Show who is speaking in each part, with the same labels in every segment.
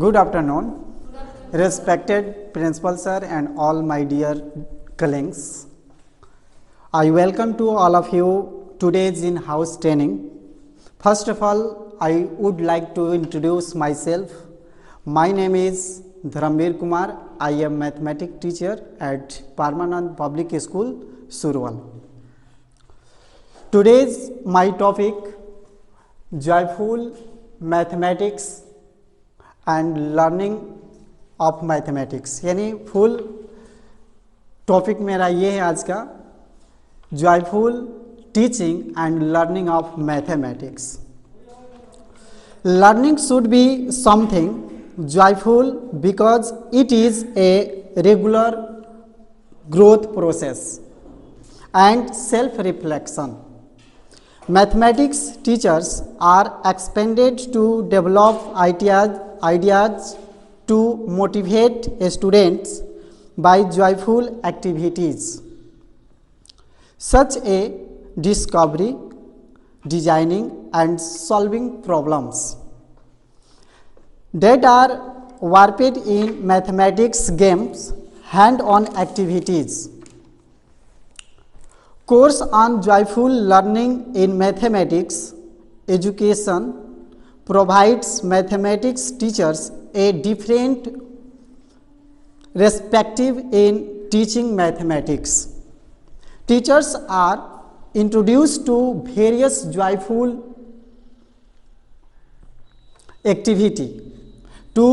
Speaker 1: Good afternoon, respected Principal Sir and all my dear colleagues. I welcome to all of you today's in-house training. First of all, I would like to introduce myself. My name is Dharamveer Kumar. I am mathematics teacher at Parmanand Public School, Surwal. Today's my topic, joyful mathematics and learning of mathematics, यानी full topic मेरा ये है आज का, joyful teaching and learning of mathematics. Learning should be something joyful because it is a regular growth process and self reflection. Mathematics teachers are expected to develop ideas to motivate students by joyful activities such as discovery, designing and solving problems that are warped in mathematics games, hand-on activities. Course on joyful learning in mathematics education provides mathematics teachers a different perspective in teaching mathematics. Teachers are introduced to various joyful activity to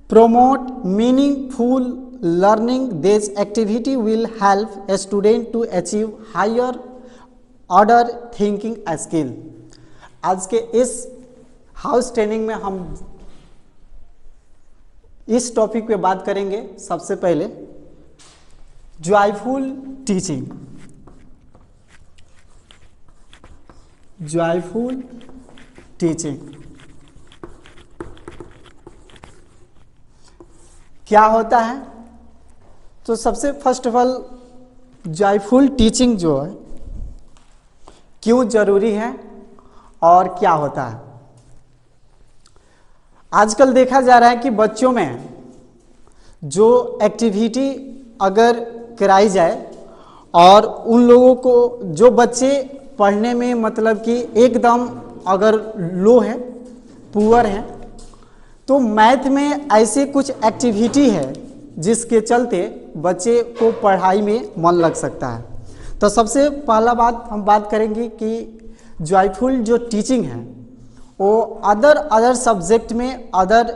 Speaker 1: promote meaningful learning. This activity will help a student to achieve higher order thinking skill. आज के इस house training में हम इस topic पे बात करेंगे. सबसे पहले जॉयफुल टीचिंग. जॉयफुल टीचिंग क्या होता है? तो सबसे first of all joyful teaching जो है क्यों जरूरी है और क्या होता है. आजकल देखा जा रहा है कि बच्चों में जो एक्टिविटी अगर कराई जाए और उन लोगों को जो बच्चे पढ़ने में मतलब कि एकदम अगर लो है, पुअर है, तो मैथ में ऐसे कुछ एक्टिविटी है जिसके चलते बच्चे को पढ़ाई में मन लग सकता है. तो सबसे पहला बात हम बात करेंगे कि जॉयफुल जो टीचिंग है वो अदर सब्जेक्ट में अदर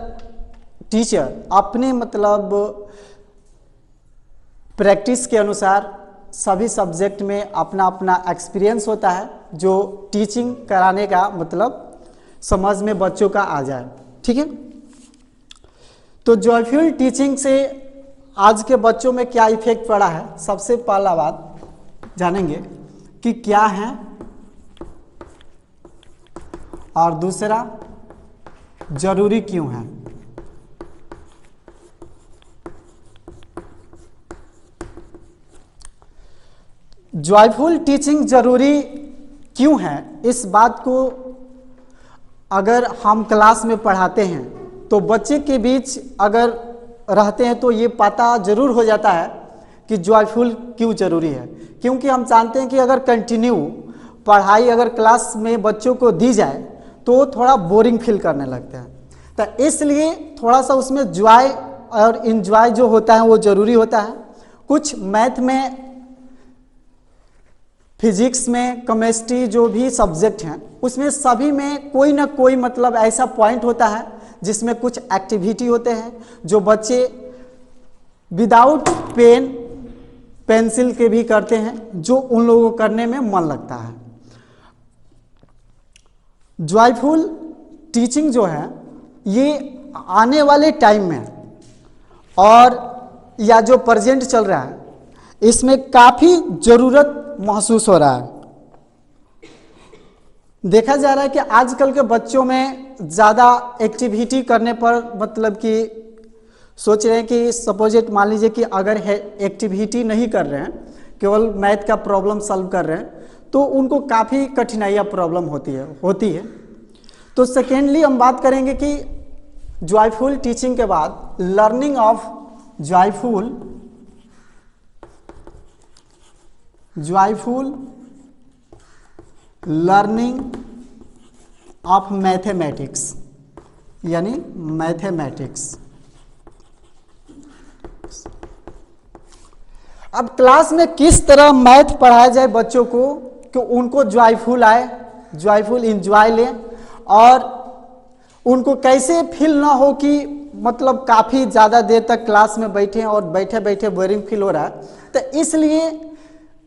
Speaker 1: टीचर अपने मतलब प्रैक्टिस के अनुसार सभी सब्जेक्ट में अपना अपना एक्सपीरियंस होता है जो टीचिंग कराने का मतलब समझ में बच्चों का आ जाए. ठीक है, तो जॉयफुल टीचिंग से आज के बच्चों में क्या इफेक्ट पड़ा है. सबसे पहला बात जानेंगे कि क्या है और दूसरा जरूरी क्यों है. जॉयफुल टीचिंग जरूरी क्यों है, इस बात को अगर हम क्लास में पढ़ाते हैं तो बच्चे के बीच अगर रहते हैं तो ये पता जरूर हो जाता है कि जॉयफुल क्यों जरूरी है. क्योंकि हम जानते हैं कि अगर कंटिन्यू पढ़ाई अगर क्लास में बच्चों को दी जाए तो थोड़ा बोरिंग फील करने लगते हैं. तो इसलिए थोड़ा सा उसमें जॉय और इंजॉय जो होता है वो जरूरी होता है. कुछ मैथ में, फिजिक्स में, केमिस्ट्री जो भी सब्जेक्ट हैं उसमें सभी में कोई ना कोई मतलब ऐसा पॉइंट होता है जिसमें कुछ एक्टिविटी होते हैं जो बच्चे विदाउट पेन पेंसिल के भी करते हैं, जो उन लोगों को करने में मन लगता है. जॉयफुल टीचिंग जो है ये आने वाले टाइम में और या जो प्रेजेंट चल रहा है इसमें काफ़ी ज़रूरत महसूस हो रहा है. देखा जा रहा है कि आजकल के बच्चों में ज़्यादा एक्टिविटी करने पर मतलब कि सोच रहे हैं कि सपोजिट मान लीजिए कि अगर एक्टिविटी नहीं कर रहे हैं, केवल मैथ का प्रॉब्लम सॉल्व कर रहे हैं, तो उनको काफ़ी कठिनाइयाँ प्रॉब्लम होती है. तो सेकेंडली हम बात करेंगे कि जॉयफुल टीचिंग के बाद learning of joyful learning of mathematics, यानी मैथमेटिक्स। अब क्लास में किस तरह मैथ पढ़ाया जाए बच्चों को कि उनको जॉयफुल आए, जॉयफुल इंजॉय लें, और उनको कैसे फील ना हो कि मतलब काफ़ी ज़्यादा देर तक क्लास में बैठे और बैठे बैठे बोरिंग फील हो रहा है। तो इसलिए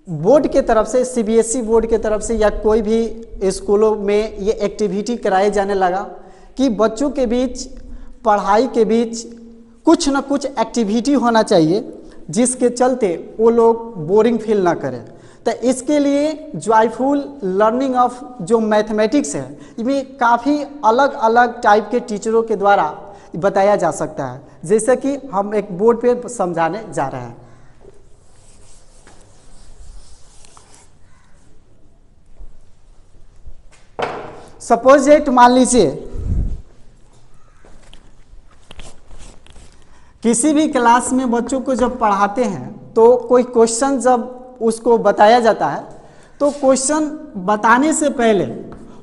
Speaker 1: बोर्ड के तरफ से, सीबीएसई बोर्ड के तरफ से या कोई भी स्कूलों में ये एक्टिविटी कराए जाने लगा कि बच्चों के बीच, पढ़ाई के बीच कुछ ना कुछ एक्टिविटी होना चाहिए जिसके चलते वो लोग बोरिंग फील ना करें। तो इसके लिए जॉयफुल लर्निंग ऑफ जो मैथमेटिक्स है, इसमें काफ़ी अलग अलग टाइप के टीचरों के द्वारा बताया जा सकता है, जैसे कि हम एक बोर्ड पे समझाने जा रहे हैं। सपोज इट, मान लीजिए किसी भी क्लास में बच्चों को जब पढ़ाते हैं तो कोई क्वेश्चन जब उसको बताया जाता है तो क्वेश्चन बताने से पहले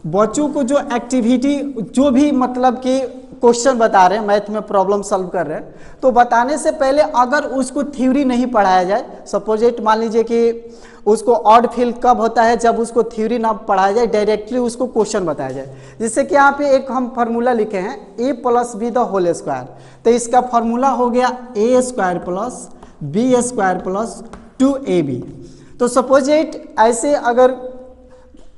Speaker 1: बच्चों को जो एक्टिविटी, जो भी मतलब कि क्वेश्चन बता रहे हैं, मैथ में प्रॉब्लम सॉल्व कर रहे हैं, तो बताने से पहले अगर उसको थ्योरी नहीं पढ़ाया जाए, सपोज इट मान लीजिए कि उसको ऑड फील कब होता है, जब उसको थ्योरी ना पढ़ाया जाए, डायरेक्टली उसको क्वेश्चन बताया जाए। जैसे कि यहाँ पे एक हम फार्मूला लिखे हैं a + b the whole square, तो इसका फार्मूला हो गया a² + b² + 2ab। तो सपोज इट ऐसे अगर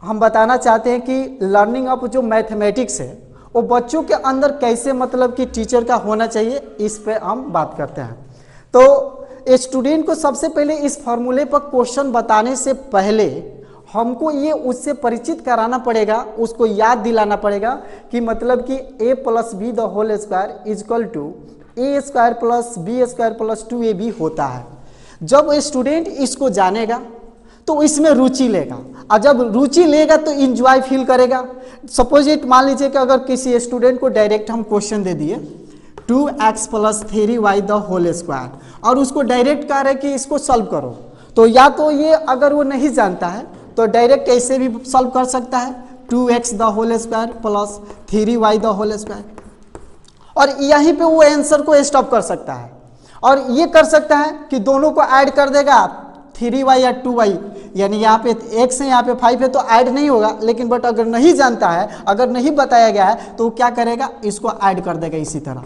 Speaker 1: हम बताना चाहते हैं कि लर्निंग ऑफ जो मैथमेटिक्स है वो बच्चों के अंदर कैसे मतलब कि टीचर का होना चाहिए, इस पे हम बात करते हैं। तो स्टूडेंट को सबसे पहले इस फॉर्मूले पर क्वेश्चन बताने से पहले हमको ये उससे परिचित कराना पड़ेगा, उसको याद दिलाना पड़ेगा कि मतलब कि a + b the whole square = a² + b² + 2ab होता है। जब स्टूडेंट इसको जानेगा तो इसमें रुचि लेगा, और जब रुचि लेगा तो इंजॉय फील करेगा। सपोज इट मान लीजिए कि अगर किसी स्टूडेंट को डायरेक्ट हम क्वेश्चन दे दिए 2x + 3y the whole square, और उसको डायरेक्ट कह रहे कि इसको सॉल्व करो, तो या तो ये अगर वो नहीं जानता है तो डायरेक्ट ऐसे भी सॉल्व कर सकता है 2x the whole square + 3y the whole square, और यहीं पे वो आंसर को स्टॉप कर सकता है। और ये कर सकता है कि दोनों को ऐड कर देगा 3y या 2y, यानी यहाँ पे x है यहाँ पे 5 है तो ऐड नहीं होगा, लेकिन बट अगर नहीं जानता है, अगर नहीं बताया गया है तो क्या करेगा, इसको ऐड कर देगा इसी तरह,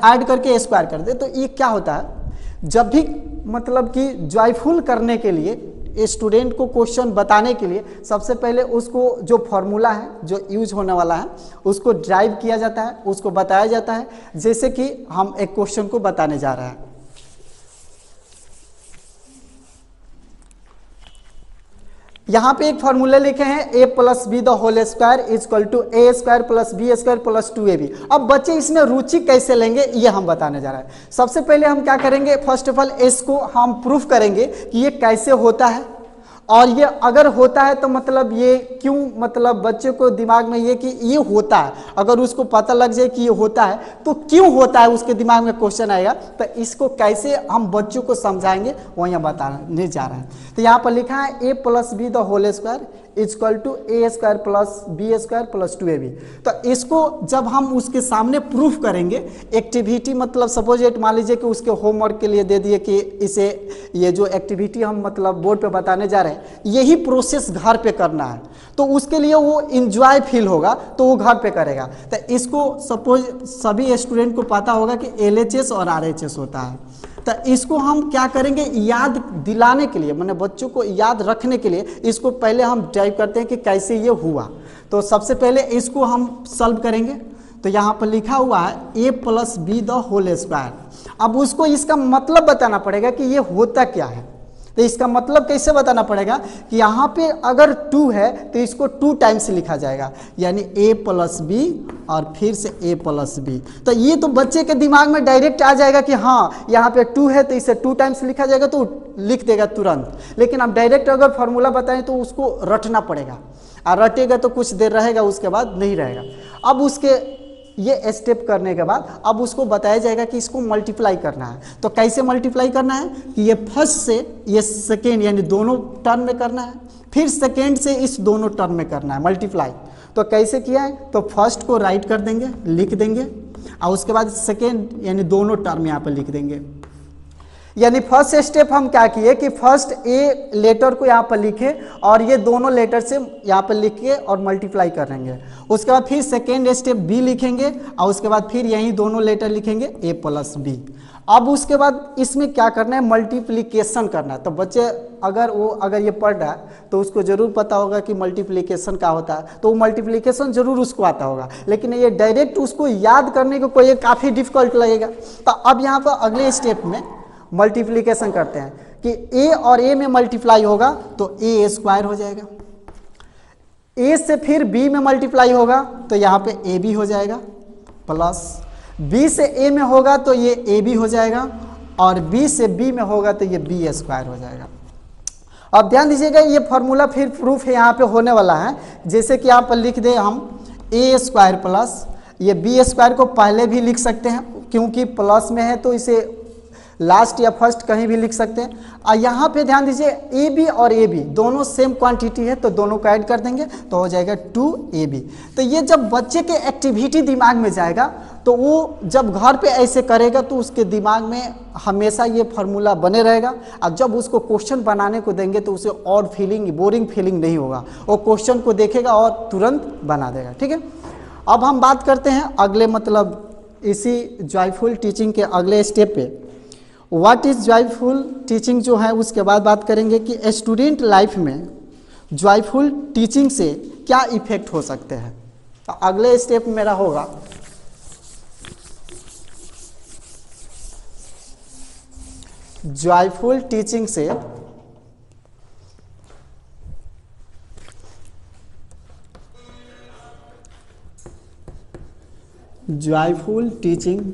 Speaker 1: ऐड करके स्क्वायर कर दे। तो ये क्या होता है, जब भी मतलब कि जॉयफुल करने के लिए स्टूडेंट को क्वेश्चन बताने के लिए सबसे पहले उसको जो फॉर्मूला है जो यूज होने वाला है उसको ड्राइव किया जाता है, उसको बताया जाता है। जैसे कि हम एक क्वेश्चन को बताने जा रहे हैं। यहाँ पे एक फॉर्मूला लिखे हैं a + b the whole square = a² + b² + 2ab। अब बच्चे इसमें रुचि कैसे लेंगे ये हम बताने जा रहे हैं। सबसे पहले हम क्या करेंगे, फर्स्ट ऑफ ऑल इसको हम प्रूफ करेंगे कि ये कैसे होता है, और ये अगर होता है तो मतलब ये क्यों, मतलब बच्चे को दिमाग में ये कि ये होता है, अगर उसको पता लग जाए कि ये होता है तो क्यों होता है उसके दिमाग में क्वेश्चन आएगा। तो इसको कैसे हम बच्चों को समझाएंगे वो यहाँ बताने जा रहे हैं। तो यहाँ पर लिखा है a + b the whole square = a² + b² + 2ab। तो इसको जब हम उसके सामने प्रूफ करेंगे, एक्टिविटी मतलब सपोज इट मान लीजिए कि उसके होमवर्क के लिए दे दिए कि इसे ये जो एक्टिविटी हम मतलब बोर्ड पे बताने जा रहे हैं यही प्रोसेस घर पे करना है, तो उसके लिए वो इंजॉय फील होगा तो वो घर पे करेगा। तो इसको सपोज सभी स्टूडेंट को पता होगा कि LHS और RHS होता है, तो इसको हम क्या करेंगे, याद दिलाने के लिए, मैंने बच्चों को याद रखने के लिए इसको पहले हम ड्राइव करते हैं कि कैसे ये हुआ। तो सबसे पहले इसको हम सॉल्व करेंगे। तो यहाँ पर लिखा हुआ है a + b the whole square. अब उसको इसका मतलब बताना पड़ेगा कि ये होता क्या है। तो इसका मतलब कैसे बताना पड़ेगा कि यहाँ पे अगर 2 है तो इसको 2 टाइम्स लिखा जाएगा, यानी a + b और फिर से a + b। तो ये तो बच्चे के दिमाग में डायरेक्ट आ जाएगा कि हाँ यहाँ पे 2 है तो इसे 2 टाइम्स लिखा जाएगा, तो लिख देगा तुरंत। लेकिन अब डायरेक्ट अगर फॉर्मूला बताएं तो उसको रटना पड़ेगा, और रटेगा तो कुछ देर रहेगा, उसके बाद नहीं रहेगा। अब उसके ये स्टेप करने के बाद अब उसको बताया जाएगा कि इसको मल्टीप्लाई करना है। तो कैसे मल्टीप्लाई करना है कि ये फर्स्ट से ये सेकेंड यानी दोनों टर्म में करना है, फिर सेकेंड से इस दोनों टर्म में करना है मल्टीप्लाई। तो कैसे किया है, तो फर्स्ट को राइट कर देंगे, लिख देंगे, और उसके बाद सेकेंड यानी दोनों टर्म यहाँ पर लिख देंगे। यानी फर्स्ट स्टेप हम क्या किए कि फर्स्ट ए लेटर को यहाँ पर लिखे और ये दोनों लेटर से यहाँ पर लिख के और मल्टीप्लाई करेंगे। उसके बाद फिर सेकेंड स्टेप बी लिखेंगे और उसके बाद फिर यही दोनों लेटर लिखेंगे ए प्लस बी। अब उसके बाद इसमें क्या करना है, मल्टीप्लिकेशन करना है। तो बच्चे अगर ये पढ़ रहा है तो उसको जरूर पता होगा कि मल्टीप्लिकेशन क्या होता है, तो वो मल्टीप्लिकेशन जरूर उसको आता होगा, लेकिन ये डायरेक्ट उसको याद करने को कोई काफ़ी डिफिकल्ट लगेगा। तो अब यहाँ पर अगले स्टेप में मल्टीप्लिकेशन करते हैं कि ए और ए में मल्टीप्लाई होगा तो ए स्क्वायर हो जाएगा, ए से फिर बी में मल्टीप्लाई होगा तो यहाँ पे ए बी हो जाएगा, प्लस बी से ए में होगा तो ये ए बी हो जाएगा, और बी से बी में होगा तो ये बी स्क्वायर हो जाएगा। अब ध्यान दीजिएगा ये फॉर्मूला फिर प्रूफ है यहाँ पे होने वाला है। जैसे कि यहाँ पर लिख दे हम ए स्क्वायर प्लस ये बी स्क्वायर को पहले भी लिख सकते हैं क्योंकि प्लस में है तो इसे लास्ट या फर्स्ट कहीं भी लिख सकते हैं। और यहाँ पे ध्यान दीजिए ए बी और ए बी दोनों सेम क्वांटिटी है तो दोनों को ऐड कर देंगे तो हो जाएगा 2ab। तो ये जब बच्चे के एक्टिविटी दिमाग में जाएगा तो वो जब घर पे ऐसे करेगा तो उसके दिमाग में हमेशा ये फार्मूला बने रहेगा, और जब उसको क्वेश्चन बनाने को देंगे तो उसे और बोरिंग फीलिंग नहीं होगा, वो क्वेश्चन को देखेगा और तुरंत बना देगा। ठीक है, अब हम बात करते हैं अगले मतलब इसी जॉयफुल टीचिंग के अगले स्टेप पे। व्हाट इज़ जॉयफुल टीचिंग जो है उसके बाद बात करेंगे कि स्टूडेंट लाइफ में जॉयफुल टीचिंग से क्या इफेक्ट हो सकते हैं। तो अगले स्टेप मेरा होगा जॉयफुल टीचिंग से जॉयफुल टीचिंग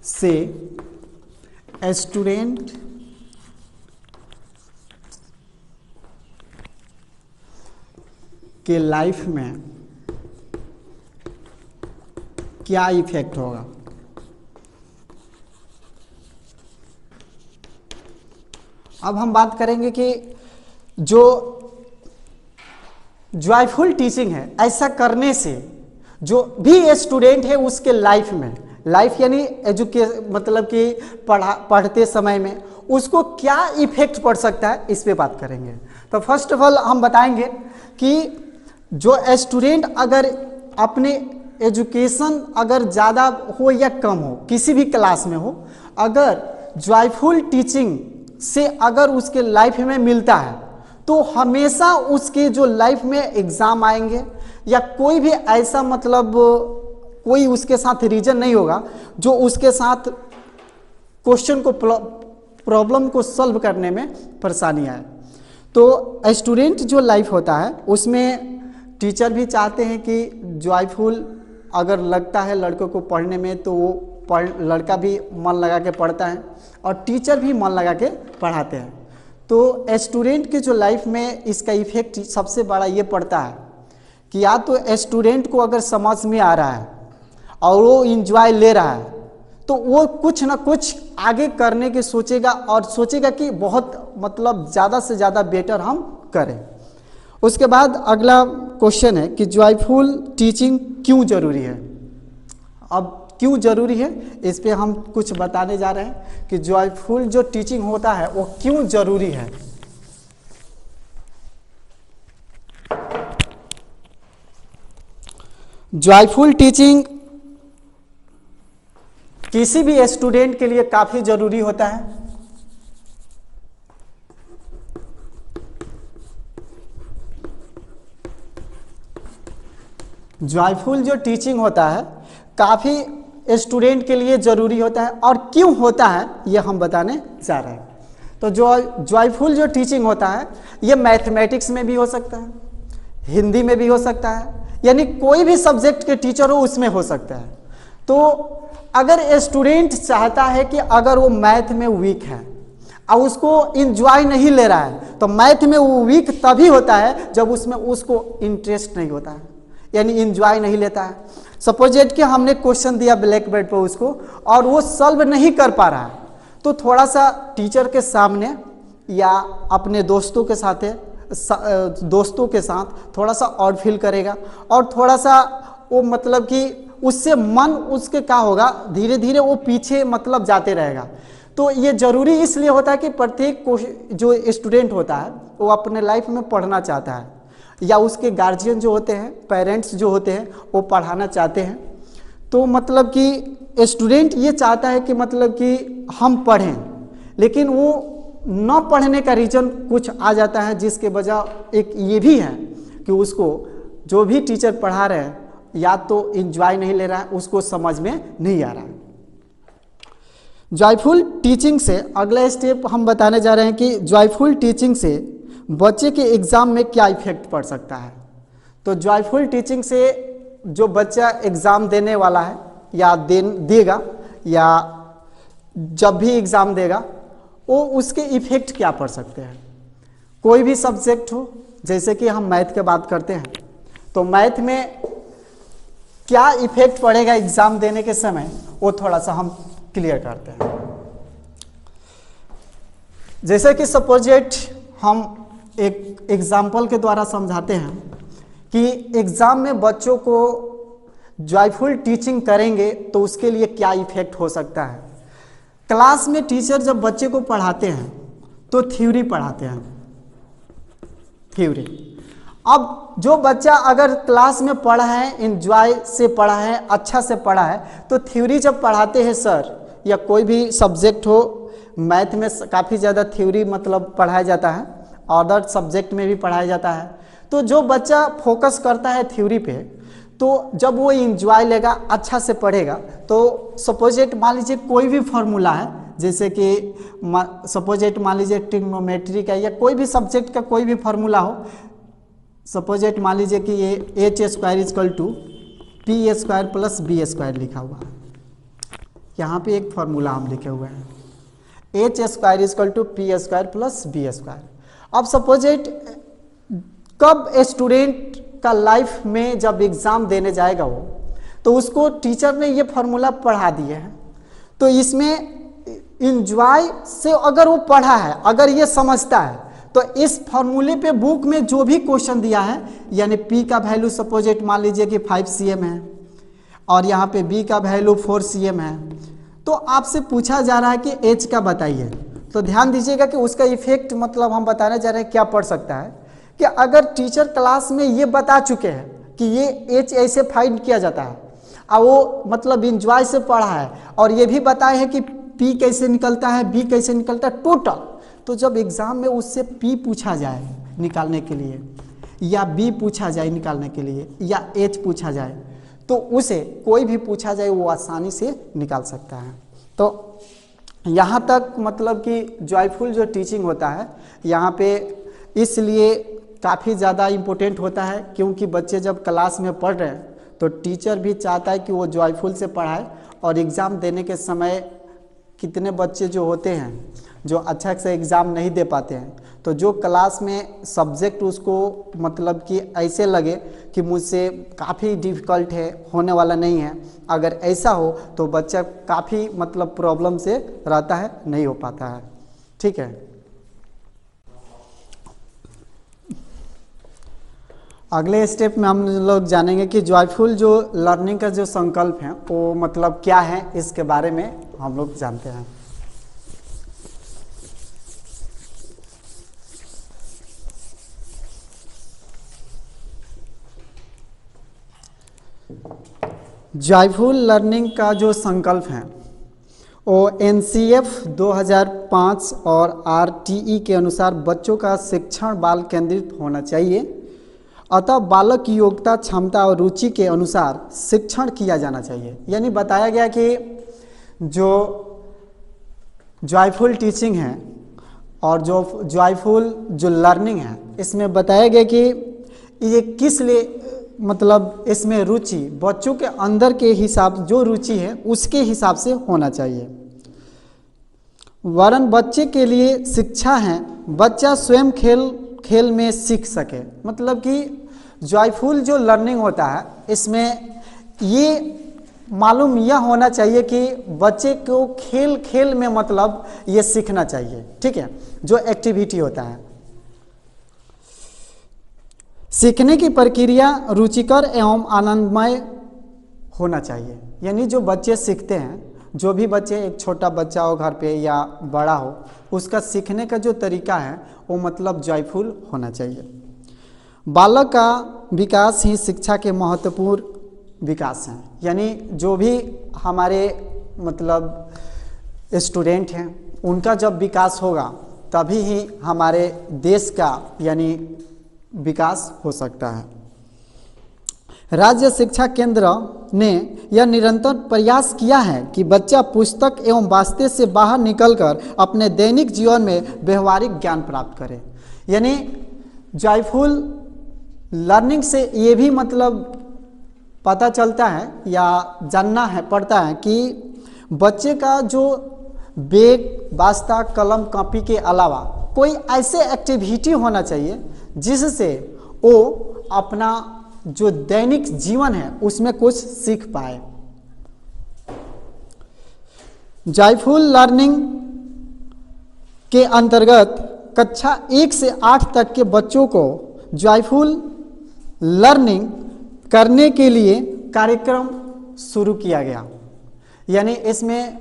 Speaker 1: से स्टूडेंट के लाइफ में क्या इफेक्ट होगा। अब हम बात करेंगे कि जो जॉयफुल टीचिंग है ऐसा करने से जो भी स्टूडेंट है उसके लाइफ में, लाइफ यानी मतलब कि पढ़ते समय में उसको क्या इफेक्ट पड़ सकता है इस पे बात करेंगे। तो फर्स्ट ऑफ ऑल हम बताएंगे कि जो स्टूडेंट अगर अपने एजुकेशन अगर ज़्यादा हो या कम हो किसी भी क्लास में हो, अगर जॉयफुल टीचिंग से अगर उसके लाइफ में मिलता है तो हमेशा उसके जो लाइफ में एग्ज़ाम आएंगे या कोई भी ऐसा मतलब कोई उसके साथ रीजन नहीं होगा जो उसके साथ क्वेश्चन को प्रॉब्लम को सॉल्व करने में परेशानी आए। तो स्टूडेंट जो लाइफ होता है उसमें टीचर भी चाहते हैं कि जॉयफुल अगर लगता है लड़कों को पढ़ने में तो वो लड़का भी मन लगा के पढ़ता है और टीचर भी मन लगा के पढ़ाते हैं। तो स्टूडेंट के जो लाइफ में इसका इफेक्ट सबसे बड़ा ये पड़ता है कि या तो स्टूडेंट को अगर समझ में आ रहा है और वो इंजॉय ले रहा है तो वो कुछ ना कुछ आगे करने की सोचेगा और सोचेगा कि बहुत मतलब ज़्यादा से ज़्यादा बेटर हम करें। उसके बाद अगला क्वेश्चन है कि जॉयफुल टीचिंग क्यों ज़रूरी है। अब क्यों ज़रूरी है इस पे हम कुछ बताने जा रहे हैं कि जॉयफुल जो टीचिंग होता है वो क्यों ज़रूरी है। जॉयफुल टीचिंग किसी भी स्टूडेंट के लिए काफ़ी ज़रूरी होता है। जॉयफुल जो टीचिंग होता है काफ़ी स्टूडेंट के लिए ज़रूरी होता है और क्यों होता है ये हम बताने जा रहे हैं। तो जॉयफुल जो टीचिंग होता है ये मैथमेटिक्स में भी हो सकता है, हिंदी में भी हो सकता है, यानी कोई भी सब्जेक्ट के टीचर हो उसमें हो सकता है। तो अगर स्टूडेंट चाहता है कि अगर वो मैथ में वीक है, और उसको इंजॉय नहीं ले रहा है, तो मैथ में वो वीक तभी होता है जब उसमें उसको इंटरेस्ट नहीं होता है, यानी इंजॉय नहीं लेता है। सपोजेट कि हमने क्वेश्चन दिया ब्लैक बोर्ड पर उसको और वो सॉल्व नहीं कर पा रहा है, तो थोड़ा सा टीचर के सामने या अपने दोस्तों के साथ थोड़ा सा और फील करेगा और थोड़ा सा वो मतलब कि उससे मन उसके क्या होगा, धीरे धीरे वो पीछे मतलब जाते रहेगा। तो ये जरूरी इसलिए होता है कि प्रत्येक जो स्टूडेंट होता है वो अपने लाइफ में पढ़ना चाहता है, या उसके गार्जियन जो होते हैं, पेरेंट्स जो होते हैं, वो पढ़ाना चाहते हैं। तो मतलब कि स्टूडेंट ये चाहता है कि मतलब कि हम पढ़ें, लेकिन वो न पढ़ने का रीज़न कुछ आ जाता है, जिसके वजह एक ये भी है कि उसको जो भी टीचर पढ़ा रहे हैं या तो इंजॉय नहीं ले रहा है, उसको समझ में नहीं आ रहा है। जॉयफुल टीचिंग से अगला स्टेप हम बताने जा रहे हैं कि जॉयफुल टीचिंग से बच्चे के एग्ज़ाम में क्या इफेक्ट पड़ सकता है। तो जॉयफुल टीचिंग से जो बच्चा एग्ज़ाम देने वाला है या देगा या जब भी एग्ज़ाम देगा, वो उसके इफेक्ट क्या पड़ सकते हैं। कोई भी सब्जेक्ट हो, जैसे कि हम मैथ की बात करते हैं, तो मैथ में क्या इफेक्ट पड़ेगा एग्ज़ाम देने के समय, वो थोड़ा सा हम क्लियर करते हैं। जैसे कि सपोजेट हम एक एग्जाम्पल के द्वारा समझाते हैं कि एग्ज़ाम में बच्चों को जॉयफुल टीचिंग करेंगे तो उसके लिए क्या इफेक्ट हो सकता है। क्लास में टीचर जब बच्चे को पढ़ाते हैं तो थ्योरी पढ़ाते हैं, थ्योरी। अब जो बच्चा अगर क्लास में पढ़ा है, एंजॉय से पढ़ा है, अच्छा से पढ़ा है, तो थ्योरी जब पढ़ाते हैं सर, या कोई भी सब्जेक्ट हो, मैथ में काफ़ी ज़्यादा थ्योरी मतलब पढ़ाया जाता है, अदर सब्जेक्ट में भी पढ़ाया जाता है। तो जो बच्चा फोकस करता है थ्योरी पे, तो जब वो इंजॉय लेगा, अच्छा से पढ़ेगा, तो सपोजेट मान लीजिए कोई भी फार्मूला है, जैसे कि सपोजेट मान लीजिए ट्रिग्नोमेट्री का या कोई भी सब्जेक्ट का कोई भी फार्मूला हो, सपोजेट मान लीजिए कि ये H square equal to P square plus B square लिखा हुआ है। यहाँ पे एक फार्मूला हम लिखे हुए हैं, H square equal to P square plus B square. अब सपोजेट कब स्टूडेंट का लाइफ में जब एग्ज़ाम देने जाएगा वो, तो उसको टीचर ने ये फार्मूला पढ़ा दिए हैं, तो इसमें इंजॉय से अगर वो पढ़ा है, अगर ये समझता है, तो इस फार्मूले पे बुक में जो भी क्वेश्चन दिया है, यानी P का वैल्यू सपोजेट मान लीजिए कि 5 cm है और यहाँ पे B का वैल्यू 4 cm है, तो आपसे पूछा जा रहा है कि H का बताइए। तो ध्यान दीजिएगा कि उसका इफेक्ट मतलब हम बताने जा रहे हैं क्या पड़ सकता है कि अगर टीचर क्लास में ये बता चुके हैं कि ये H ऐसे फाइंड किया जाता है और वो मतलब इंजॉय से पढ़ा है, और ये भी बताए हैं कि P कैसे निकलता है, B कैसे निकलता है टोटल, तो जब एग्ज़ाम में उससे P पूछा जाए निकालने के लिए या B पूछा जाए निकालने के लिए या H पूछा जाए, तो उसे कोई भी पूछा जाए वो आसानी से निकाल सकता है। तो यहाँ तक मतलब कि जॉयफुल जो टीचिंग होता है यहाँ पे इसलिए काफ़ी ज़्यादा इम्पोर्टेंट होता है, क्योंकि बच्चे जब क्लास में पढ़ रहे हैं तो टीचर भी चाहता है कि वो जॉयफुल से पढ़ाए। और एग्ज़ाम देने के समय कितने बच्चे जो होते हैं जो अच्छा से एग्ज़ाम नहीं दे पाते हैं, तो जो क्लास में सब्जेक्ट उसको मतलब कि ऐसे लगे कि मुझसे काफ़ी डिफ़िकल्ट है, होने वाला नहीं है, अगर ऐसा हो तो बच्चा काफ़ी मतलब प्रॉब्लम से रहता है, नहीं हो पाता है। ठीक है, अगले स्टेप में हम लोग जानेंगे कि जॉयफुल जो लर्निंग का जो संकल्प है वो मतलब क्या है, इसके बारे में हम लोग जानते हैं। जॉयफुल लर्निंग का जो संकल्प है वो NCF 2005 और RTE के अनुसार बच्चों का शिक्षण बाल केंद्रित होना चाहिए, अतः बालक की योग्यता, क्षमता और रुचि के अनुसार शिक्षण किया जाना चाहिए। यानी बताया गया कि जो जॉयफुल टीचिंग है और जो जॉयफुल जो लर्निंग है, इसमें बताया गया कि ये किस लिए मतलब इसमें रुचि बच्चों के अंदर के हिसाब, जो रुचि है उसके हिसाब से होना चाहिए। वरन बच्चे के लिए शिक्षा है, बच्चा स्वयं खेल खेल में सीख सके। मतलब कि जॉयफुल जो लर्निंग होता है इसमें ये मालूम यह होना चाहिए कि बच्चे को खेल खेल में मतलब ये सीखना चाहिए, ठीक है, जो एक्टिविटी होता है। सीखने की प्रक्रिया रुचिकर एवं आनंदमय होना चाहिए। यानी जो बच्चे सीखते हैं, जो भी बच्चे, एक छोटा बच्चा हो घर पे या बड़ा हो, उसका सीखने का जो तरीका है वो मतलब जॉयफुल होना चाहिए। बालक का विकास ही शिक्षा के महत्वपूर्ण विकास हैं। यानी जो भी हमारे मतलब स्टूडेंट हैं उनका जब विकास होगा तभी ही हमारे देश का यानी विकास हो सकता है। राज्य शिक्षा केंद्र ने यह निरंतर प्रयास किया है कि बच्चा पुस्तक एवं वास्ते से बाहर निकलकर अपने दैनिक जीवन में व्यवहारिक ज्ञान प्राप्त करे। यानी जॉयफुल लर्निंग से ये भी मतलब पता चलता है या जानना है पड़ता है कि बच्चे का जो बैग, वास्ता, कलम, कॉपी के अलावा कोई ऐसे एक्टिविटी होना चाहिए जिससे वो अपना जो दैनिक जीवन है उसमें कुछ सीख पाए। जॉयफुल लर्निंग के अंतर्गत कक्षा 1 से 8 तक के बच्चों को जॉयफुल लर्निंग करने के लिए कार्यक्रम शुरू किया गया। यानी इसमें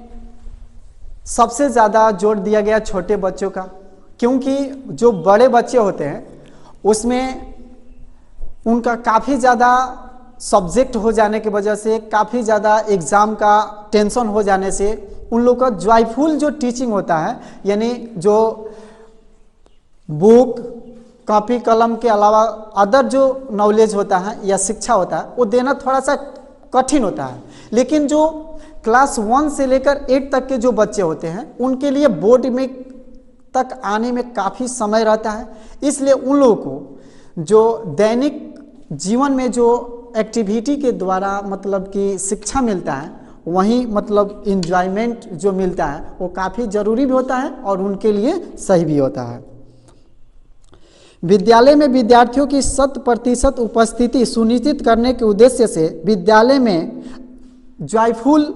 Speaker 1: सबसे ज़्यादा जोर दिया गया छोटे बच्चों का, क्योंकि जो बड़े बच्चे होते हैं उसमें उनका काफ़ी ज़्यादा सब्जेक्ट हो जाने की वजह से, काफ़ी ज़्यादा एग्ज़ाम का टेंशन हो जाने से उन लोग का जॉयफुल जो टीचिंग होता है, यानी जो बुक, कॉपी, कलम के अलावा अदर जो नॉलेज होता है या शिक्षा होता है वो देना थोड़ा सा कठिन होता है। लेकिन जो क्लास 1 से लेकर 8 तक के जो बच्चे होते हैं उनके लिए बोर्ड में तक आने में काफ़ी समय रहता है। इसलिए उन लोगों को जो दैनिक जीवन में जो एक्टिविटी के द्वारा मतलब कि शिक्षा मिलता है, वहीं मतलब इंजॉयमेंट जो मिलता है वो काफ़ी ज़रूरी भी होता है और उनके लिए सही भी होता है। विद्यालय में विद्यार्थियों की 100% उपस्थिति सुनिश्चित करने के उद्देश्य से विद्यालय में जॉयफुल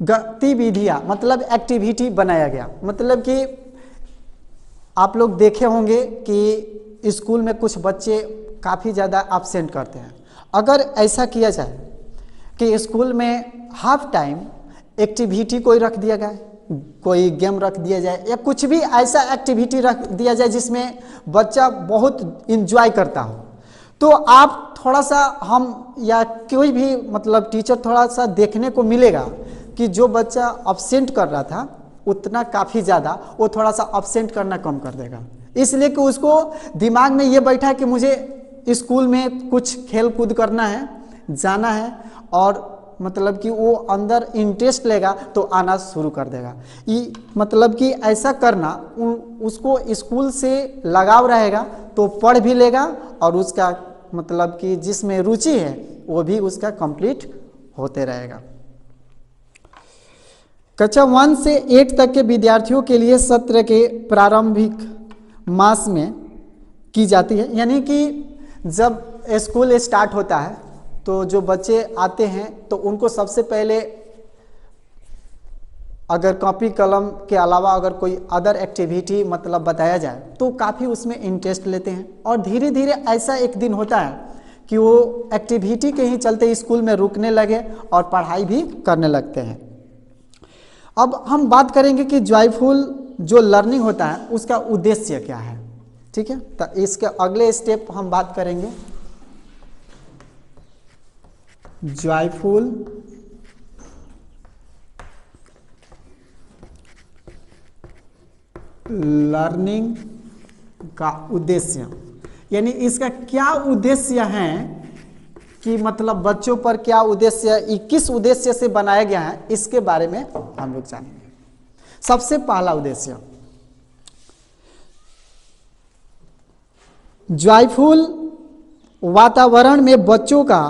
Speaker 1: गतिविधियाँ मतलब एक्टिविटी बनाया गया। मतलब कि आप लोग देखे होंगे कि स्कूल में कुछ बच्चे काफ़ी ज़्यादा एब्सेंट करते हैं। अगर ऐसा किया जाए कि स्कूल में हाफ टाइम एक्टिविटी कोई रख दिया जाए, कोई गेम रख दिया जाए या कुछ भी ऐसा एक्टिविटी रख दिया जाए जिसमें बच्चा बहुत इंजॉय करता हो, तो आप थोड़ा सा हम या कोई भी मतलब टीचर थोड़ा सा देखने को मिलेगा कि जो बच्चा अब्सेंट कर रहा था उतना काफ़ी ज़्यादा वो थोड़ा सा अब्सेंट करना कम कर देगा। इसलिए कि उसको दिमाग में ये बैठा है कि मुझे स्कूल में कुछ खेल कूद करना है, जाना है, और मतलब कि वो अंदर इंटरेस्ट लेगा तो आना शुरू कर देगा। ये मतलब कि ऐसा करना उसको स्कूल से लगाव रहेगा तो पढ़ भी लेगा और उसका मतलब कि जिसमें रुचि है वो भी उसका कंप्लीट होते रहेगा। कक्षा 1 से 8 तक के विद्यार्थियों के लिए सत्र के प्रारंभिक मास में की जाती है। यानी कि जब स्कूल स्टार्ट होता है तो जो बच्चे आते हैं तो उनको सबसे पहले अगर कॉपी कलम के अलावा अगर कोई अदर एक्टिविटी मतलब बताया जाए तो काफ़ी उसमें इंटरेस्ट लेते हैं, और धीरे धीरे ऐसा एक दिन होता है कि वो एक्टिविटी के ही चलते स्कूल में रुकने लगे और पढ़ाई भी करने लगते हैं। अब हम बात करेंगे कि जॉयफुल जो लर्निंग होता है उसका उद्देश्य क्या है, ठीक है। तो इसके अगले स्टेप हम बात करेंगे जॉयफुल लर्निंग का उद्देश्य, यानी इसका क्या उद्देश्य है कि मतलब बच्चों पर क्या उद्देश्य, किस उद्देश्य से बनाया गया है, इसके बारे में हम लोग जानेंगे। सबसे पहला उद्देश्य जॉयफुल वातावरण में बच्चों का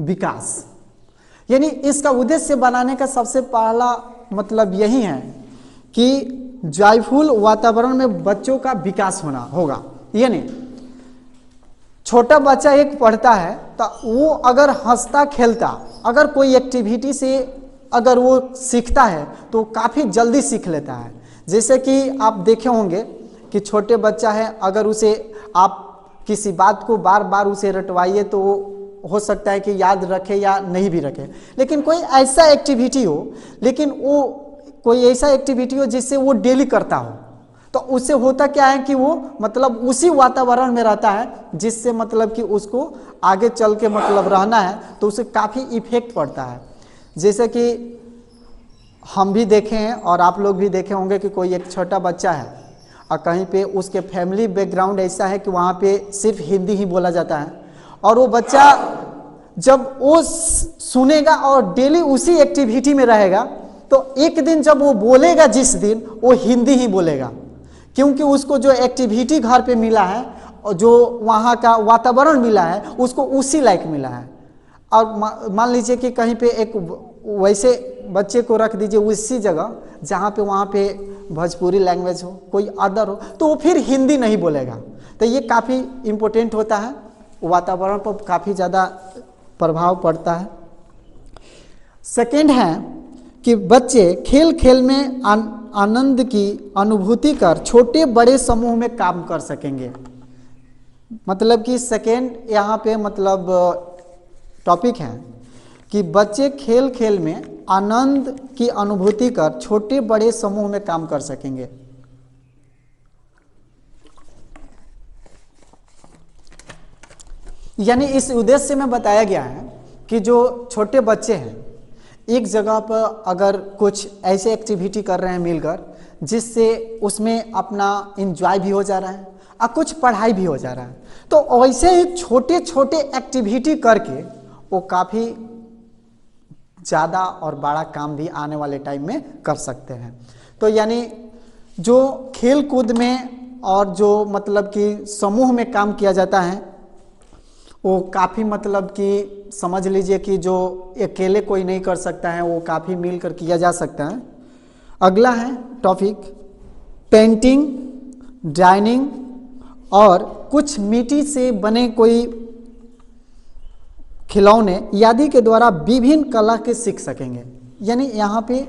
Speaker 1: विकास, यानी इसका उद्देश्य बनाने का सबसे पहला मतलब यही है कि जॉयफुल वातावरण में बच्चों का विकास होना होगा। यानी छोटा बच्चा एक पढ़ता है तो वो अगर हंसता खेलता, अगर कोई एक्टिविटी से अगर वो सीखता है तो काफ़ी जल्दी सीख लेता है। जैसे कि आप देखे होंगे कि छोटे बच्चा है, अगर उसे आप किसी बात को बार बार उसे रटवाइए तो हो सकता है कि याद रखे या नहीं भी रखे। लेकिन कोई ऐसा एक्टिविटी हो, लेकिन वो कोई ऐसा एक्टिविटी हो जिससे वो डेली करता हो, तो उससे होता क्या है कि वो मतलब उसी वातावरण में रहता है, जिससे मतलब कि उसको आगे चल के मतलब रहना है तो उसे काफ़ी इफेक्ट पड़ता है। जैसे कि हम भी देखे हैं और आप लोग भी देखे होंगे कि कोई एक छोटा बच्चा है और कहीं पे उसके फैमिली बैकग्राउंड ऐसा है कि वहाँ पे सिर्फ हिंदी ही बोला जाता है, और वो बच्चा जब वो सुनेगा और डेली उसी एक्टिविटी में रहेगा तो एक दिन जब वो बोलेगा, जिस दिन वो हिंदी ही बोलेगा, क्योंकि उसको जो एक्टिविटी घर पे मिला है और जो वहाँ का वातावरण मिला है उसको उसी लायक मिला है। और मान लीजिए कि कहीं पे एक वैसे बच्चे को रख दीजिए उसी जगह जहाँ पे वहाँ पे भोजपुरी लैंग्वेज हो, कोई अदर हो, तो वो फिर हिंदी नहीं बोलेगा। तो ये काफ़ी इम्पोर्टेंट होता है, वातावरण पर काफ़ी ज़्यादा प्रभाव पड़ता है। सेकेंड है कि बच्चे खेल खेल में आनंद की अनुभूति कर छोटे बड़े समूह में काम कर सकेंगे। मतलब कि सेकेंड यहाँ पे मतलब टॉपिक है कि बच्चे खेल खेल में आनंद की अनुभूति कर छोटे बड़े समूह में काम कर सकेंगे। यानी इस उद्देश्य में बताया गया है कि जो छोटे बच्चे हैं एक जगह पर अगर कुछ ऐसे एक्टिविटी कर रहे हैं मिलकर, जिससे उसमें अपना एंजॉय भी हो जा रहा है और कुछ पढ़ाई भी हो जा रहा है, तो ऐसे ही छोटे छोटे एक्टिविटी करके वो काफ़ी ज़्यादा और बड़ा काम भी आने वाले टाइम में कर सकते हैं। तो यानी जो खेल कूद में और जो मतलब कि समूह में काम किया जाता है वो काफ़ी मतलब कि समझ लीजिए कि जो अकेले कोई नहीं कर सकता है वो काफ़ी मिलकर किया जा सकता है। अगला है टॉपिक पेंटिंग, ड्राइंग और कुछ मिट्टी से बने कोई खिलौने आदि के द्वारा विभिन्न कला के सीख सकेंगे। यानी यहाँ पे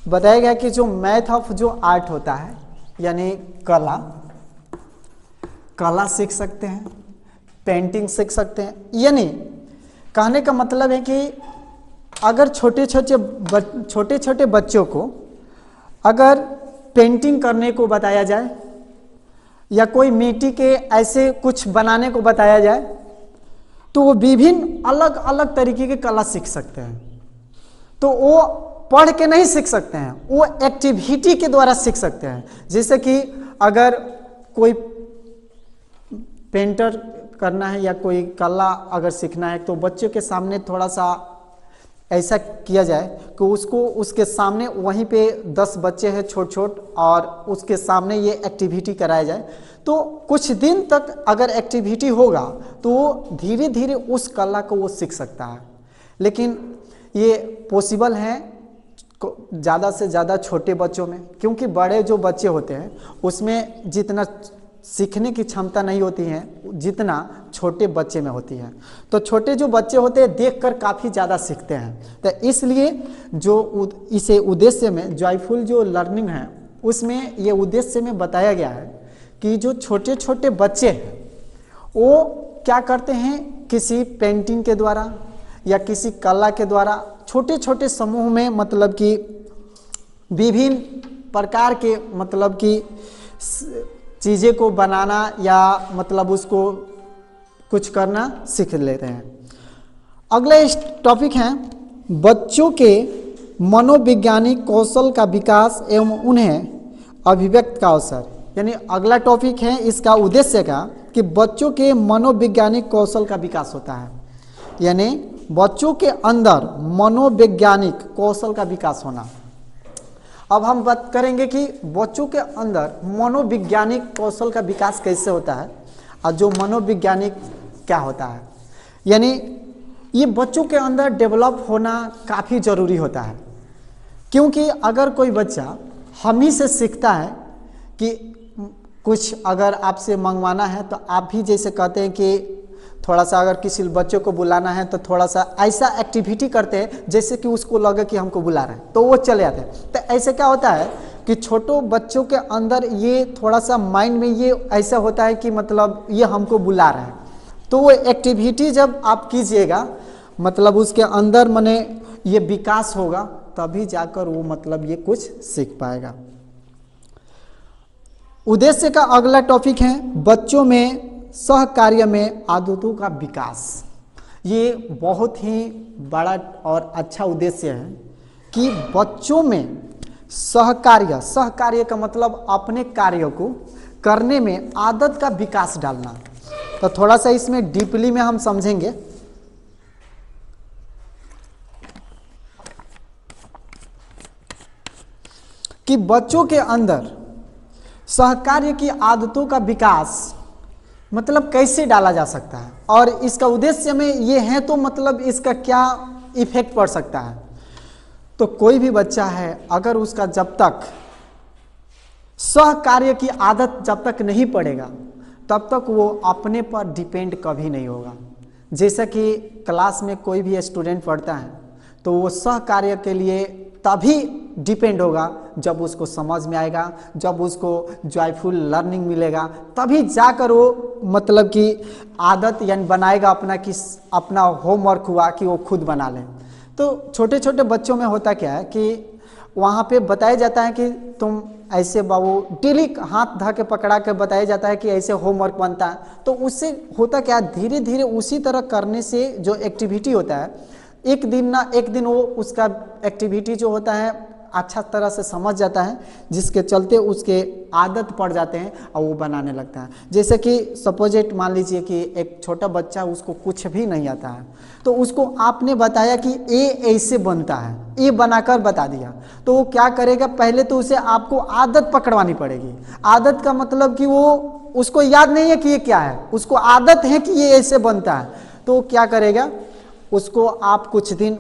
Speaker 1: बताया गया कि जो मैथ ऑफ जो आर्ट होता है यानी कला सीख सकते हैं, पेंटिंग सीख सकते हैं। यानी कहने का मतलब है कि अगर छोटे छोटे बच्चों को अगर पेंटिंग करने को बताया जाए या कोई मिट्टी के ऐसे कुछ बनाने को बताया जाए तो वो विभिन्न अलग अलग तरीके की कला सीख सकते हैं। तो वो पढ़ के नहीं सीख सकते हैं, वो एक्टिविटी के द्वारा सीख सकते हैं। जैसे कि अगर कोई पेंटर करना है या कोई कला अगर सीखना है तो बच्चों के सामने थोड़ा सा ऐसा किया जाए कि उसको उसके सामने वहीं पे 10 बच्चे हैं छोट और उसके सामने ये एक्टिविटी कराया जाए तो कुछ दिन तक अगर एक्टिविटी होगा तो वो धीरे धीरे उस कला को वो सीख सकता है। लेकिन ये पॉसिबल है ज़्यादा से ज़्यादा छोटे बच्चों में, क्योंकि बड़े जो बच्चे होते हैं उसमें जितना सीखने की क्षमता नहीं होती है जितना छोटे बच्चे में होती है। तो छोटे जो बच्चे होते हैं देखकर काफ़ी ज़्यादा सीखते हैं। तो इसलिए जो इसे उद्देश्य में जॉयफुल जो लर्निंग है उसमें ये उद्देश्य में बताया गया है कि जो छोटे छोटे बच्चे हैं वो क्या करते हैं, किसी पेंटिंग के द्वारा या किसी कला के द्वारा छोटे छोटे समूह में मतलब कि विभिन्न प्रकार के मतलब कि चीज़ें को बनाना या मतलब उसको कुछ करना सीख लेते हैं। अगला टॉपिक है बच्चों के मनोवैज्ञानिक कौशल का विकास एवं उन्हें अभिव्यक्त का अवसर। यानी अगला टॉपिक है इसका उद्देश्य का कि बच्चों के मनोवैज्ञानिक कौशल का विकास होता है। यानी बच्चों के अंदर मनोवैज्ञानिक कौशल का विकास होना। अब हम बात करेंगे कि बच्चों के अंदर मनोवैज्ञानिक कौशल का विकास कैसे होता है और जो मनोवैज्ञानिक क्या होता है। यानी ये बच्चों के अंदर डेवलप होना काफ़ी ज़रूरी होता है, क्योंकि अगर कोई बच्चा हम ही से सीखता है कि कुछ अगर आपसे मंगवाना है तो आप भी जैसे कहते हैं कि थोड़ा सा अगर किसी बच्चों को बुलाना है तो थोड़ा सा ऐसा एक्टिविटी करते हैं जैसे कि उसको लगे कि हमको बुला रहे हैं, तो वो चले आते हैं। तो ऐसे क्या होता है कि छोटों बच्चों के अंदर ये थोड़ा सा माइंड में ये ऐसा होता है कि मतलब ये हमको बुला रहे हैं, तो वो एक्टिविटी जब आप कीजिएगा मतलब उसके अंदर माने ये विकास होगा, तभी जाकर वो मतलब ये कुछ सीख पाएगा। उद्देश्य का अगला टॉपिक है बच्चों में सहकार्य में आदतों का विकास। ये बहुत ही बड़ा और अच्छा उद्देश्य है कि बच्चों में सहकार्य का मतलब अपने कार्य को करने में आदत का विकास डालना। तो थोड़ा सा इसमें डीपली में हम समझेंगे। कि बच्चों के अंदर सहकार्य की आदतों का विकास मतलब कैसे डाला जा सकता है और इसका उद्देश्य में ये है, तो मतलब इसका क्या इफेक्ट पड़ सकता है। तो कोई भी बच्चा है अगर उसका जब तक सहकार्य की आदत जब तक नहीं पड़ेगा तब तक वो अपने पर डिपेंड कभी नहीं होगा। जैसा कि क्लास में कोई भी स्टूडेंट पढ़ता है तो वो सहकार्य के लिए तभी डिपेंड होगा जब उसको समझ में आएगा, जब उसको जॉयफुल लर्निंग मिलेगा, तभी जाकर वो मतलब कि आदत यानी बनाएगा अपना कि अपना होमवर्क हुआ कि वो खुद बना ले। तो छोटे छोटे बच्चों में होता क्या है कि वहाँ पे बताया जाता है कि तुम ऐसे बाबू डेली हाथ धा के पकड़ा के बताया जाता है कि ऐसे होमवर्क बनता है। तो उससे होता क्या, धीरे धीरे उसी तरह करने से जो एक्टिविटी होता है एक दिन ना एक दिन वो उसका एक्टिविटी जो होता है अच्छा तरह से समझ जाता है, जिसके चलते उसके आदत पड़ जाते हैं और वो बनाने लगता है। जैसे कि सपोजेट मान लीजिए कि एक छोटा बच्चा उसको कुछ भी नहीं आता है तो उसको आपने बताया कि ए ऐसे बनता है, ए बनाकर बता दिया, तो वो क्या करेगा, पहले तो उसे आपको आदत पकड़वानी पड़ेगी। आदत का मतलब कि वो उसको याद नहीं है कि ये क्या है, उसको आदत है कि ये ऐसे बनता है। तो क्या करेगा, उसको आप कुछ दिन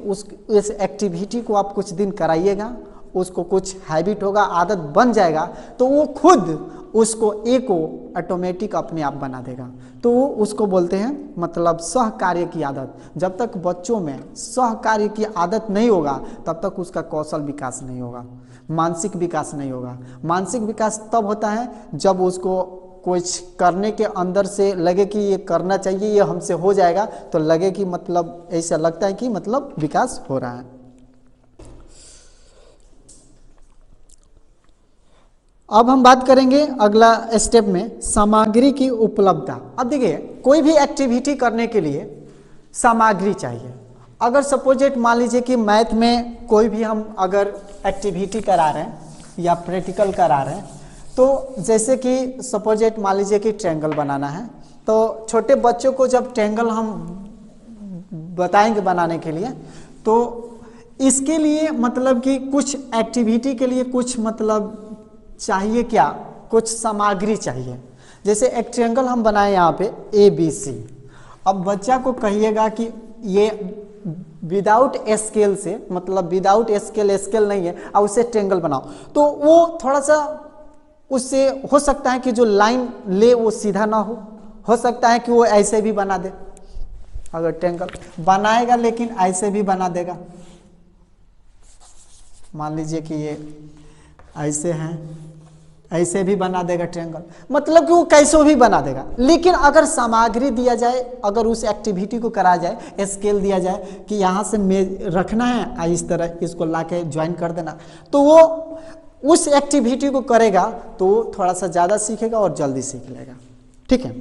Speaker 1: इस एक्टिविटी को आप कुछ दिन कराइएगा, उसको कुछ हैबिट होगा, आदत बन जाएगा, तो वो खुद उसको ए को ऑटोमेटिक अपने आप बना देगा। तो वो उसको बोलते हैं मतलब सहकार्य की आदत। जब तक बच्चों में सहकार्य की आदत नहीं होगा तब तक उसका कौशल विकास नहीं होगा, मानसिक विकास नहीं होगा। मानसिक विकास तब होता है जब उसको कुछ करने के अंदर से लगे कि ये करना चाहिए, ये हमसे हो जाएगा, तो लगे कि मतलब ऐसा लगता है कि मतलब विकास हो रहा है। अब हम बात करेंगे अगला स्टेप में सामग्री की उपलब्धता। अब देखिए कोई भी एक्टिविटी करने के लिए सामग्री चाहिए। अगर सपोजेट मान लीजिए कि मैथ में कोई भी हम अगर एक्टिविटी करा रहे हैं या प्रैक्टिकल करा रहे हैं, तो जैसे कि सपोजेट मान लीजिए कि ट्रायंगल बनाना है, तो छोटे बच्चों को जब ट्रायंगल हम बताएंगे बनाने के लिए, तो इसके लिए मतलब कि कुछ एक्टिविटी के लिए कुछ मतलब चाहिए, क्या कुछ सामग्री चाहिए। जैसे एक ट्रायंगल हम बनाए यहाँ पे ABC, अब बच्चा को कहिएगा कि ये विदाउट स्केल से मतलब विदाउट स्केल नहीं है, और उसे ट्रायंगल बनाओ, तो वो थोड़ा सा उससे हो सकता है कि जो लाइन ले वो सीधा ना हो सकता है कि वो ऐसे भी बना दे। अगर ट्रायंगल बनाएगा लेकिन ऐसे भी बना देगा, मान लीजिए कि ये ऐसे हैं, ऐसे भी बना देगा ट्रायंगल, मतलब कि वो कैसे भी बना देगा। लेकिन अगर सामग्री दिया जाए, अगर उस एक्टिविटी को करा जाए, स्केल दिया जाए कि यहाँ से मेज रखना है, इस तरह इसको लाके ज्वाइन कर देना, तो वो उस एक्टिविटी को करेगा तो थोड़ा सा ज़्यादा सीखेगा और जल्दी सीख लेगा। ठीक है।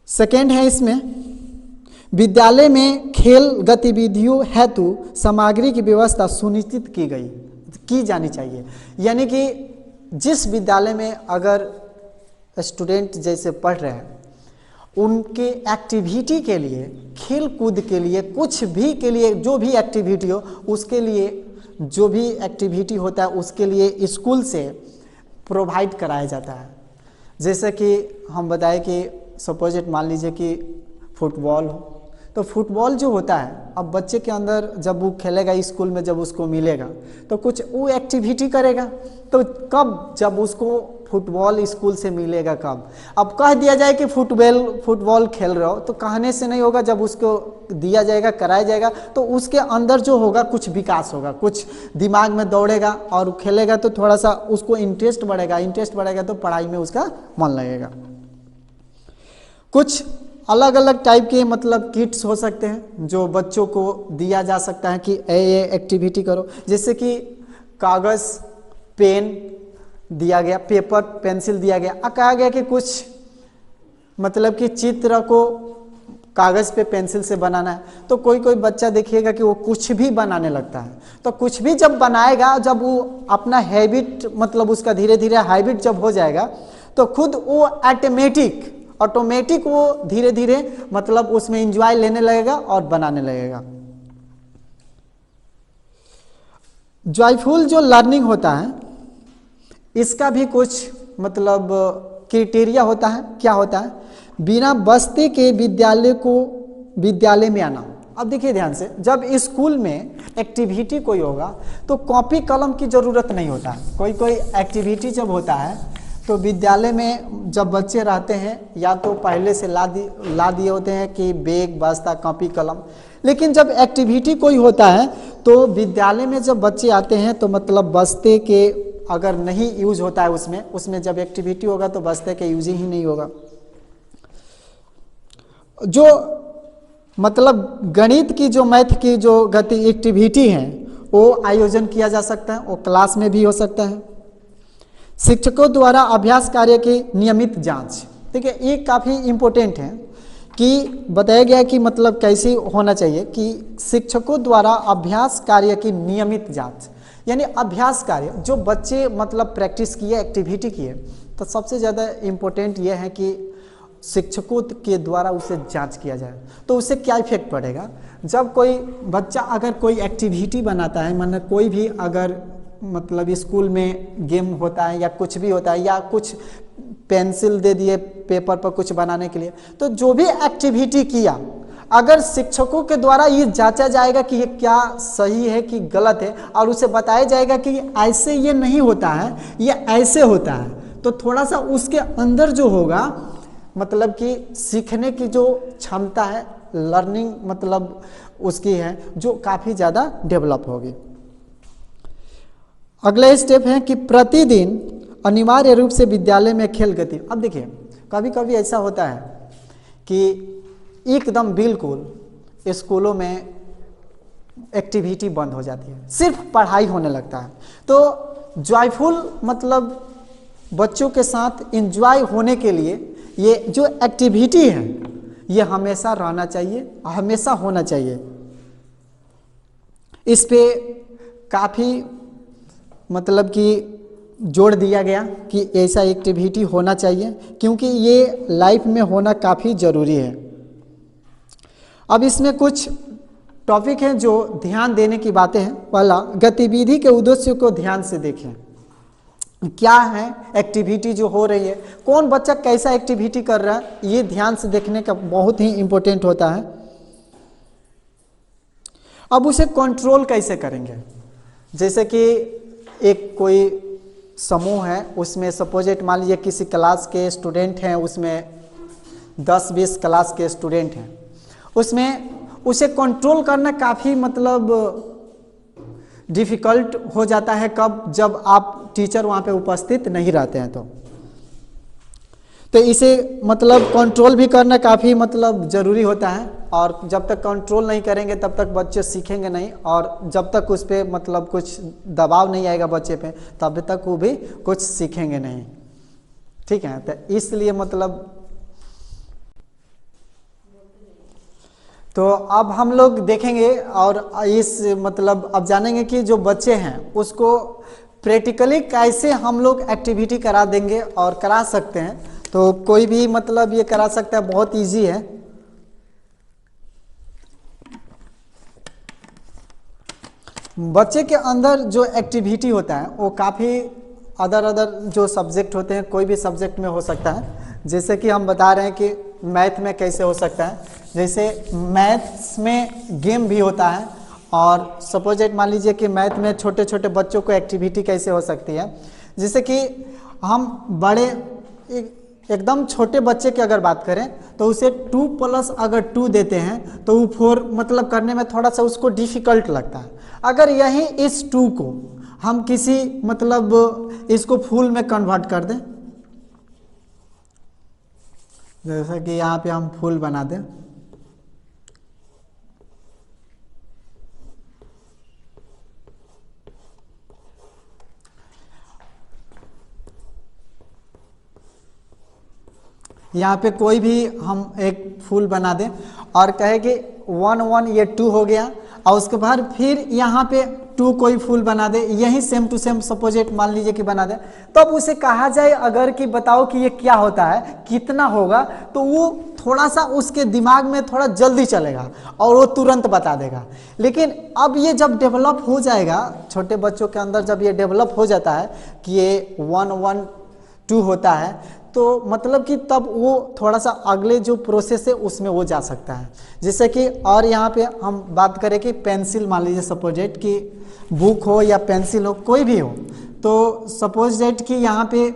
Speaker 1: सेकेंड है इसमें विद्यालय में खेल गतिविधियों हेतु सामग्री की व्यवस्था सुनिश्चित की जानी चाहिए। यानी कि जिस विद्यालय में अगर स्टूडेंट जैसे पढ़ रहे हैं, उनके एक्टिविटी के लिए, खेल कूद के लिए, कुछ भी के लिए जो भी एक्टिविटी हो, उसके लिए जो भी एक्टिविटी होता है उसके लिए स्कूल से प्रोवाइड कराया जाता है। जैसे कि हम बताएं कि सपोजिट मान लीजिए कि फुटबॉल हो, तो फुटबॉल जो होता है, अब बच्चे के अंदर जब वो खेलेगा स्कूल में, जब उसको मिलेगा तो कुछ वो एक्टिविटी करेगा, तो कब जब उसको फुटबॉल स्कूल से मिलेगा कब। अब कह दिया जाए कि फुटबॉल खेल रहे हो, तो कहने से नहीं होगा, जब उसको दिया जाएगा, कराया जाएगा, तो उसके अंदर जो होगा कुछ विकास होगा, कुछ दिमाग में दौड़ेगा और खेलेगा तो थोड़ा सा उसको इंटरेस्ट बढ़ेगा तो पढ़ाई में उसका मन लगेगा। कुछ अलग अलग टाइप के मतलब किट्स हो सकते हैं जो बच्चों को दिया जा सकता है कि ये एक्टिविटी करो, जैसे कि कागज़ पेन दिया गया, पेपर पेंसिल दिया गया, कहा गया कि कुछ मतलब कि चित्र को कागज़ पे पेंसिल से बनाना है, तो कोई कोई बच्चा देखिएगा कि वो कुछ भी बनाने लगता है। तो कुछ भी जब बनाएगा, जब वो अपना हैबिट मतलब उसका धीरे धीरे हैबिट जब हो जाएगा, तो खुद वो ऑटोमेटिक वो धीरे धीरे मतलब उसमें एंजॉय लेने लगेगा और बनाने लगेगा। जॉयफुल जो लर्निंग होता है, इसका भी कुछ मतलब क्राइटेरिया होता है। क्या होता है? बिना बस्ते के विद्यालय में आना। अब देखिए ध्यान से, जब स्कूल में एक्टिविटी कोई होगा तो कॉपी कलम की ज़रूरत नहीं होता है। कोई एक्टिविटी जब होता है तो विद्यालय में जब बच्चे रहते हैं, या तो पहले से ला दिए होते हैं कि बैग बस्ता कॉपी कलम, लेकिन जब एक्टिविटी कोई होता है तो विद्यालय में जब बच्चे आते हैं तो मतलब बस्ते के अगर नहीं यूज होता है उसमें जब एक्टिविटी होगा तो बस्ते के यूज ही नहीं होगा। जो मतलब गणित की जो मैथ की जो एक्टिविटी है वो आयोजन किया जा सकता है, वो क्लास में भी हो सकता है। शिक्षकों द्वारा अभ्यास कार्य की नियमित जांच, देखिए ये काफ़ी इम्पोर्टेंट है कि बताया गया कि मतलब कैसे होना चाहिए कि शिक्षकों द्वारा अभ्यास कार्य की नियमित जांच, यानी अभ्यास कार्य जो बच्चे मतलब प्रैक्टिस किए, एक्टिविटी किए, तो सबसे ज़्यादा इम्पोर्टेंट ये है कि शिक्षकों के द्वारा उसे जांच किया जाए। तो उससे क्या इफेक्ट पड़ेगा? जब कोई बच्चा अगर कोई एक्टिविटी बनाता है, माने कोई भी अगर मतलब स्कूल में गेम होता है या कुछ भी होता है, या कुछ पेंसिल दे दिए पेपर पर कुछ बनाने के लिए, तो जो भी एक्टिविटी किया अगर शिक्षकों के द्वारा ये जांचा जाएगा कि ये क्या सही है कि गलत है, और उसे बताया जाएगा कि ऐसे ये नहीं होता है, ये ऐसे होता है, तो थोड़ा सा उसके अंदर जो होगा मतलब कि सीखने की जो क्षमता है, लर्निंग मतलब उसकी है जो काफ़ी ज़्यादा डेवलप होगी। अगला स्टेप है कि प्रतिदिन अनिवार्य रूप से विद्यालय में खेल गति। अब देखिए कभी कभी ऐसा होता है कि एकदम बिल्कुल स्कूलों में एक्टिविटी बंद हो जाती है, सिर्फ पढ़ाई होने लगता है। तो जॉयफुल मतलब बच्चों के साथ एंजॉय होने के लिए ये जो एक्टिविटी है ये हमेशा रहना चाहिए, हमेशा होना चाहिए। इस पे काफ़ी मतलब कि जोड़ दिया गया कि ऐसा एक्टिविटी होना चाहिए, क्योंकि ये लाइफ में होना काफ़ी ज़रूरी है। अब इसमें कुछ टॉपिक हैं जो ध्यान देने की बातें हैं। पहला, गतिविधि के उद्देश्य को ध्यान से देखें। क्या है एक्टिविटी जो हो रही है, कौन बच्चा कैसा एक्टिविटी कर रहा है, ये ध्यान से देखने का बहुत ही इम्पोर्टेंट होता है। अब उसे कंट्रोल कैसे करेंगे? जैसे कि एक कोई समूह है, उसमें सपोजिट मान लीजिए किसी क्लास के स्टूडेंट हैं, उसमें 10-20 क्लास के स्टूडेंट हैं, उसमें उसे कंट्रोल करना काफ़ी मतलब डिफ़िकल्ट हो जाता है। कब? जब आप टीचर वहाँ पे उपस्थित नहीं रहते हैं तो इसे मतलब कंट्रोल भी करना काफ़ी मतलब ज़रूरी होता है, और जब तक कंट्रोल नहीं करेंगे तब तक बच्चे सीखेंगे नहीं, और जब तक उस पर मतलब कुछ दबाव नहीं आएगा बच्चे पे तब तक वो भी कुछ सीखेंगे नहीं। ठीक है, तो इसलिए मतलब तो अब हम लोग देखेंगे और इस मतलब अब जानेंगे कि जो बच्चे हैं उसको प्रैक्टिकली कैसे हम लोग एक्टिविटी करा देंगे और करा सकते हैं। तो कोई भी मतलब ये करा सकता है, बहुत इजी है। बच्चे के अंदर जो एक्टिविटी होता है वो काफ़ी अदर जो सब्जेक्ट होते हैं, कोई भी सब्जेक्ट में हो सकता है। जैसे कि हम बता रहे हैं कि मैथ में कैसे हो सकता है, जैसे मैथ्स में गेम भी होता है, और सपोजेट मान लीजिए कि मैथ में छोटे छोटे बच्चों को एक्टिविटी कैसे हो सकती है, जैसे कि हम बड़े एकदम छोटे बच्चे की अगर बात करें तो उसे 2 + अगर 2 देते हैं तो वो 4 मतलब करने में थोड़ा सा उसको डिफिकल्ट लगता है। अगर यही इस 2 को हम किसी मतलब इसको फुल में कन्वर्ट कर दें, जैसा कि यहाँ पे हम फुल बना दें, यहाँ पे कोई भी हम एक फूल बना दें और कहे कि 1 1 ये 2 हो गया, और उसके बाद फिर यहाँ पे 2 कोई फूल बना दे, यही सेम टू सेम सपोजेट मान लीजिए कि बना दे, तो अब उसे कहा जाए अगर कि बताओ कि ये क्या होता है, कितना होगा, तो वो थोड़ा सा उसके दिमाग में थोड़ा जल्दी चलेगा और वो तुरंत बता देगा। लेकिन अब ये जब डेवलप हो जाएगा, छोटे बच्चों के अंदर जब ये डेवलप हो जाता है कि ये 1 1 2 होता है, तो मतलब कि तब वो थोड़ा सा अगले जो प्रोसेस है उसमें वो जा सकता है। जैसे कि और यहाँ पे हम बात करें कि पेंसिल मान लीजिए सपोजेट कि बुक हो या पेंसिल हो कोई भी हो, तो सपोजेट कि यहाँ पे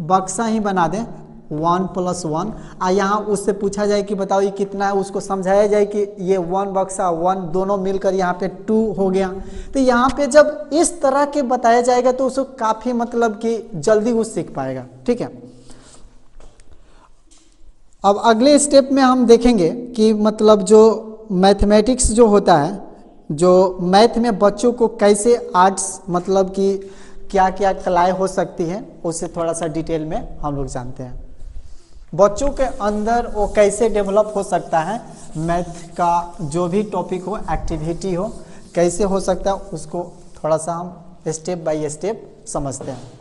Speaker 1: बक्सा ही बना दें 1 + 1, और यहाँ उससे पूछा जाए कि बताओ ये कितना है, उसको समझाया जाए कि ये 1 बक्सा 1 दोनों मिलकर यहाँ पे 2 हो गया। तो यहाँ पे जब इस तरह के बताया जाएगा तो उसको काफ़ी मतलब कि जल्दी वो सीख पाएगा। ठीक है, अब अगले स्टेप में हम देखेंगे कि मतलब जो मैथमेटिक्स जो होता है, जो मैथ में बच्चों को कैसे आर्ट्स मतलब कि क्या क्या कलाएं हो सकती हैं, उसे थोड़ा सा डिटेल में हम लोग जानते हैं। बच्चों के अंदर वो कैसे डेवलप हो सकता है, मैथ का जो भी टॉपिक हो, एक्टिविटी हो, कैसे हो सकता है, उसको थोड़ा सा हम स्टेप बाय स्टेप समझते हैं।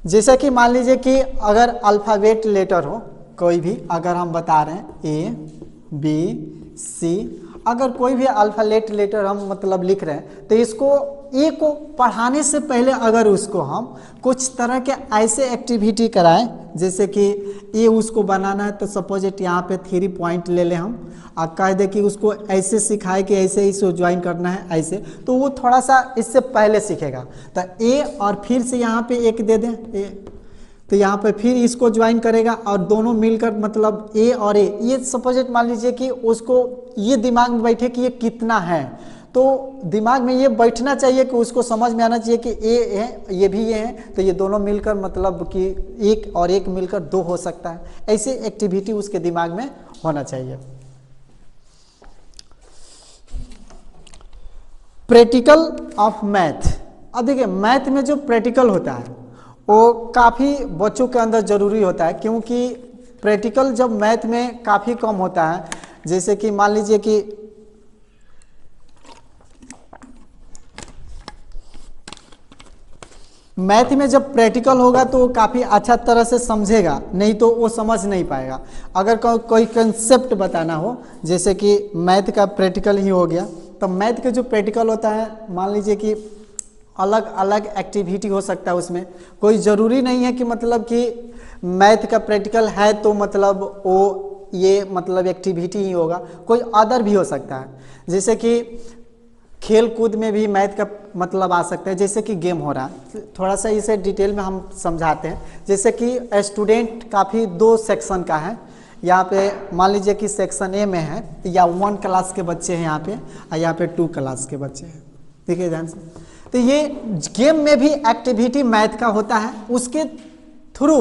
Speaker 1: जैसा कि मान लीजिए कि अगर अल्फ़ाबेट लेटर हो कोई भी, अगर हम बता रहे हैं A B C, अगर कोई भी अल्फ़ाबेट लेटर हम मतलब लिख रहे हैं, तो इसको ए को पढ़ाने से पहले अगर उसको हम कुछ तरह के ऐसे एक्टिविटी कराएं, जैसे कि ए उसको बनाना है तो सपोजिट यहाँ पे 3 पॉइंट ले लें हम, और कह दे कि उसको ऐसे सिखाए कि ऐसे इसको ज्वाइन करना है ऐसे, तो वो थोड़ा सा इससे पहले सीखेगा। तो ए और फिर से यहाँ पे 1 दे दें ए, तो यहाँ पे फिर इसको ज्वाइन करेगा और दोनों मिलकर मतलब ए और ए, ये सपोजिट मान लीजिए कि उसको ये दिमाग में बैठे कि ये कितना है, तो दिमाग में ये बैठना चाहिए कि उसको समझ में आना चाहिए कि ए है ये भी ये है, तो ये दोनों मिलकर मतलब कि 1 और 1 मिलकर 2 हो सकता है। ऐसे एक्टिविटी उसके दिमाग में होना चाहिए। प्रैक्टिकल ऑफ मैथ, अब देखिए मैथ में जो प्रैक्टिकल होता है वो काफ़ी बच्चों के अंदर ज़रूरी होता है, क्योंकि प्रैक्टिकल जब मैथ में काफ़ी कम होता है। जैसे कि मान लीजिए कि मैथ में जब प्रैक्टिकल होगा तो वो काफ़ी अच्छा तरह से समझेगा, नहीं तो वो समझ नहीं पाएगा। अगर कोई कंसेप्ट बताना हो, जैसे कि मैथ का प्रैक्टिकल ही हो गया, तो मैथ के जो प्रैक्टिकल होता है मान लीजिए कि अलग अलग एक्टिविटी हो सकता है उसमें, कोई ज़रूरी नहीं है कि मतलब कि मैथ का प्रैक्टिकल है तो मतलब वो ये मतलब एक्टिविटी ही होगा, कोई अदर भी हो सकता है। जैसे कि खेल कूद में भी मैथ का मतलब आ सकता है, जैसे कि गेम हो रहा है, थोड़ा सा इसे डिटेल में हम समझाते हैं। जैसे कि स्टूडेंट काफ़ी 2 सेक्शन का है, यहाँ पे मान लीजिए कि सेक्शन ए में है या 1 क्लास के बच्चे हैं यहाँ पे, और यहाँ पे 2 क्लास के बच्चे हैं। देखिए ध्यान से, तो ये गेम में भी एक्टिविटी मैथ का होता है, उसके थ्रू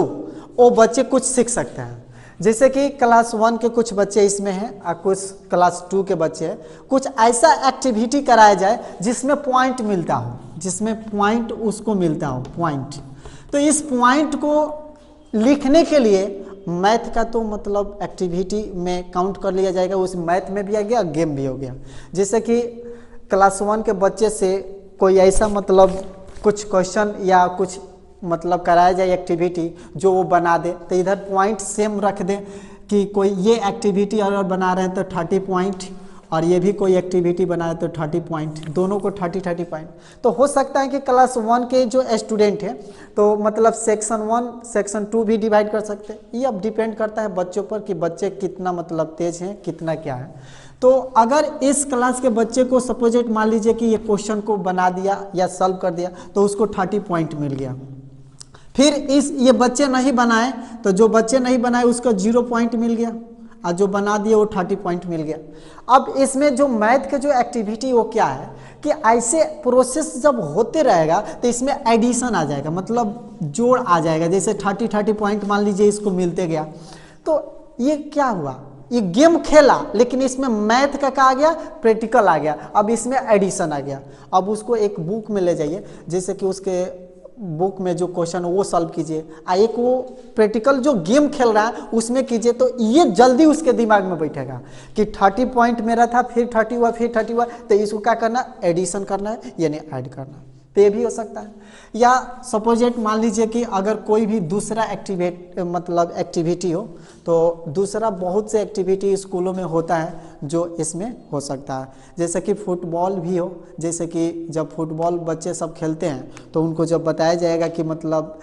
Speaker 1: वो बच्चे कुछ सीख सकते हैं। जैसे कि क्लास 1 के कुछ बच्चे इसमें हैं और कुछ क्लास 2 के बच्चे हैं, कुछ ऐसा एक्टिविटी कराया जाए जिसमें पॉइंट मिलता हो, जिसमें पॉइंट उसको मिलता हो पॉइंट, तो इस पॉइंट को लिखने के लिए मैथ का तो मतलब एक्टिविटी में काउंट कर लिया जाएगा, उस मैथ में भी आ गया, गेम भी हो गया। जैसे कि क्लास 1 के बच्चे से कोई ऐसा मतलब कुछ क्वेश्चन या कुछ मतलब कराया जाए एक्टिविटी जो वो बना दे, तो इधर पॉइंट सेम रख दें कि कोई ये एक्टिविटी अगर बना रहे हैं तो 30 पॉइंट, और ये भी कोई एक्टिविटी बनाए तो 30 पॉइंट, दोनों को 30 पॉइंट। तो हो सकता है कि क्लास 1 के जो स्टूडेंट हैं तो मतलब सेक्शन 1 सेक्शन 2 भी डिवाइड कर सकते हैं। ये अब डिपेंड करता है बच्चों पर कि बच्चे कितना मतलब तेज हैं, कितना क्या है। तो अगर इस क्लास के बच्चे को सपोजिट मान लीजिए कि ये क्वेश्चन को बना दिया या सॉल्व कर दिया तो उसको 30 पॉइंट मिल गया। फिर ये बच्चे नहीं बनाए तो जो बच्चे नहीं बनाए उसको 0 पॉइंट मिल गया, और जो बना दिए वो 30 पॉइंट मिल गया। अब इसमें जो मैथ के जो एक्टिविटी वो क्या है कि ऐसे प्रोसेस जब होते रहेगा तो इसमें एडिशन आ जाएगा, मतलब जोड़ आ जाएगा। जैसे 30 पॉइंट मान लीजिए इसको मिलते गया, तो ये क्या हुआ, ये गेम खेला लेकिन इसमें मैथ का क्या आ गया, प्रैक्टिकल आ गया। अब इसमें एडिशन आ गया। अब उसको एक बुक में ले जाइए, जैसे कि उसके बुक में जो क्वेश्चन वो सॉल्व कीजिए, एक वो प्रैक्टिकल जो गेम खेल रहा है उसमें कीजिए, तो ये जल्दी उसके दिमाग में बैठेगा कि 30 पॉइंट मेरा था, फिर 30 हुआ, फिर 30 हुआ, तो इसको क्या करना, एडिशन करना है यानी ऐड करना। तो ये भी हो सकता है। या सपोजेट मान लीजिए कि अगर कोई भी दूसरा एक्टिविटी हो, तो दूसरा बहुत से एक्टिविटी स्कूलों में होता है जो इसमें हो सकता है। जैसे कि फुटबॉल भी हो, जैसे कि जब फुटबॉल बच्चे सब खेलते हैं तो उनको जब बताया जाएगा कि मतलब